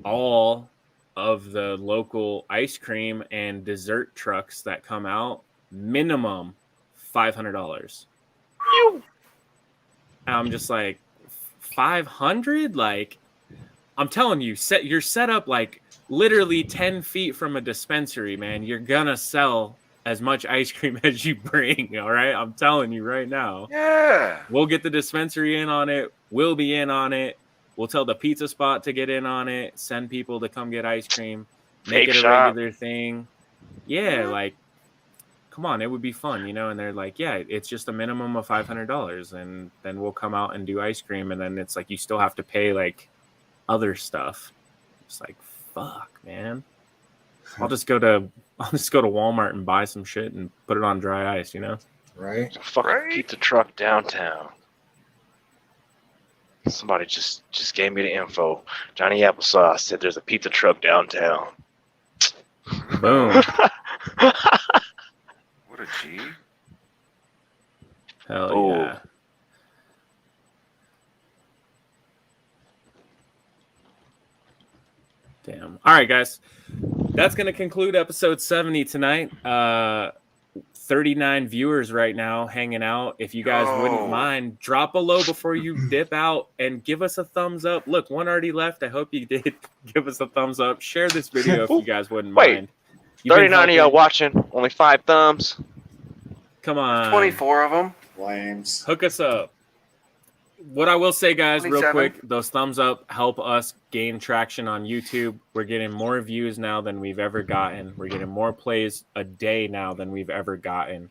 all of the local ice cream and dessert trucks that come out, minimum $500. I'm just like, 500? Like, I'm telling you, you're set up like literally 10 feet from a dispensary, man. You're gonna sell as much ice cream as you bring, all right? I'm telling you right now. Yeah. We'll get the dispensary in on it. We'll be in on it. We'll tell the pizza spot to get in on it, send people to come get ice cream, make it a regular thing. Yeah, like, come on, it would be fun, you know? And they're like, yeah, it's just a minimum of $500. And then we'll come out and do ice cream. And then it's like, you still have to pay like other stuff. It's like, fuck, man. I'll just go to Walmart and buy some shit and put it on dry ice, you know? Right? fucking pizza truck downtown. Somebody just gave me the info. Johnny Applesauce said there's a pizza truck downtown. Boom. What a G. Hell yeah. Damn. All right, guys. That's going to conclude episode 70 tonight. 39 viewers right now hanging out. If you guys wouldn't mind, drop a low before you dip out and give us a thumbs up. Look, one already left. I hope you did give us a thumbs up. Share this video if you guys wouldn't mind. 39 of y'all watching. Only 5 thumbs. Come on. 24 of them. Flames. Hook us up. What I will say, guys, 27. real quick, those thumbs up help us gain traction on YouTube. We're getting more views now than we've ever gotten. We're getting more plays a day now than we've ever gotten.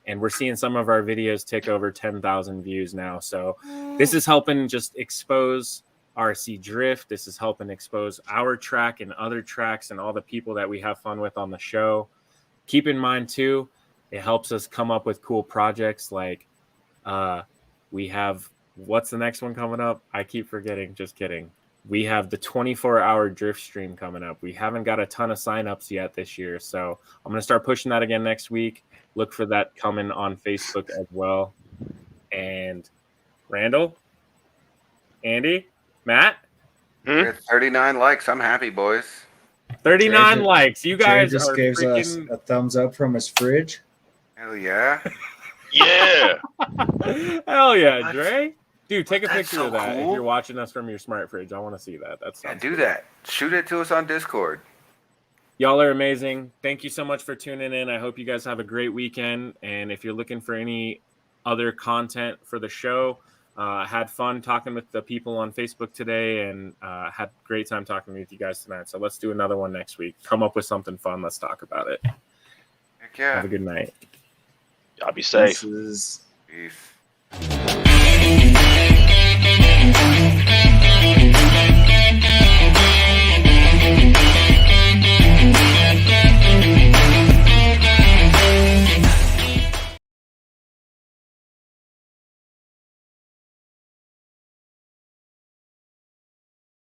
And we're seeing some of our videos tick over 10,000 views now. So this is helping just expose RC Drift. This is helping expose our track and other tracks and all the people that we have fun with on the show. Keep in mind, too, it helps us come up with cool projects like we have... What's the next one coming up? I keep forgetting. Just kidding. We have the 24-hour drift stream coming up. We haven't got a ton of signups yet this year, so I'm going to start pushing that again next week. Look for that coming on Facebook as well. And Randall, Andy, Matt? We had 39 likes. I'm happy, boys. 39 likes. You guys Jay just are gives freaking... us a thumbs up from his fridge. Hell yeah. Yeah. Hell yeah, Dre. Dude, take a That's picture so of that cool. if you're watching us from your smart fridge. I want to see that. That's Do that. Shoot it to us on Discord. Y'all are amazing. Thank you so much for tuning in. I hope you guys have a great weekend. And if you're looking for any other content for the show, had fun talking with the people on Facebook today and had a great time talking with you guys tonight. So let's do another one next week. Come up with something fun. Let's talk about it. Heck yeah. Have a good night. Y'all be safe. This is... Peace.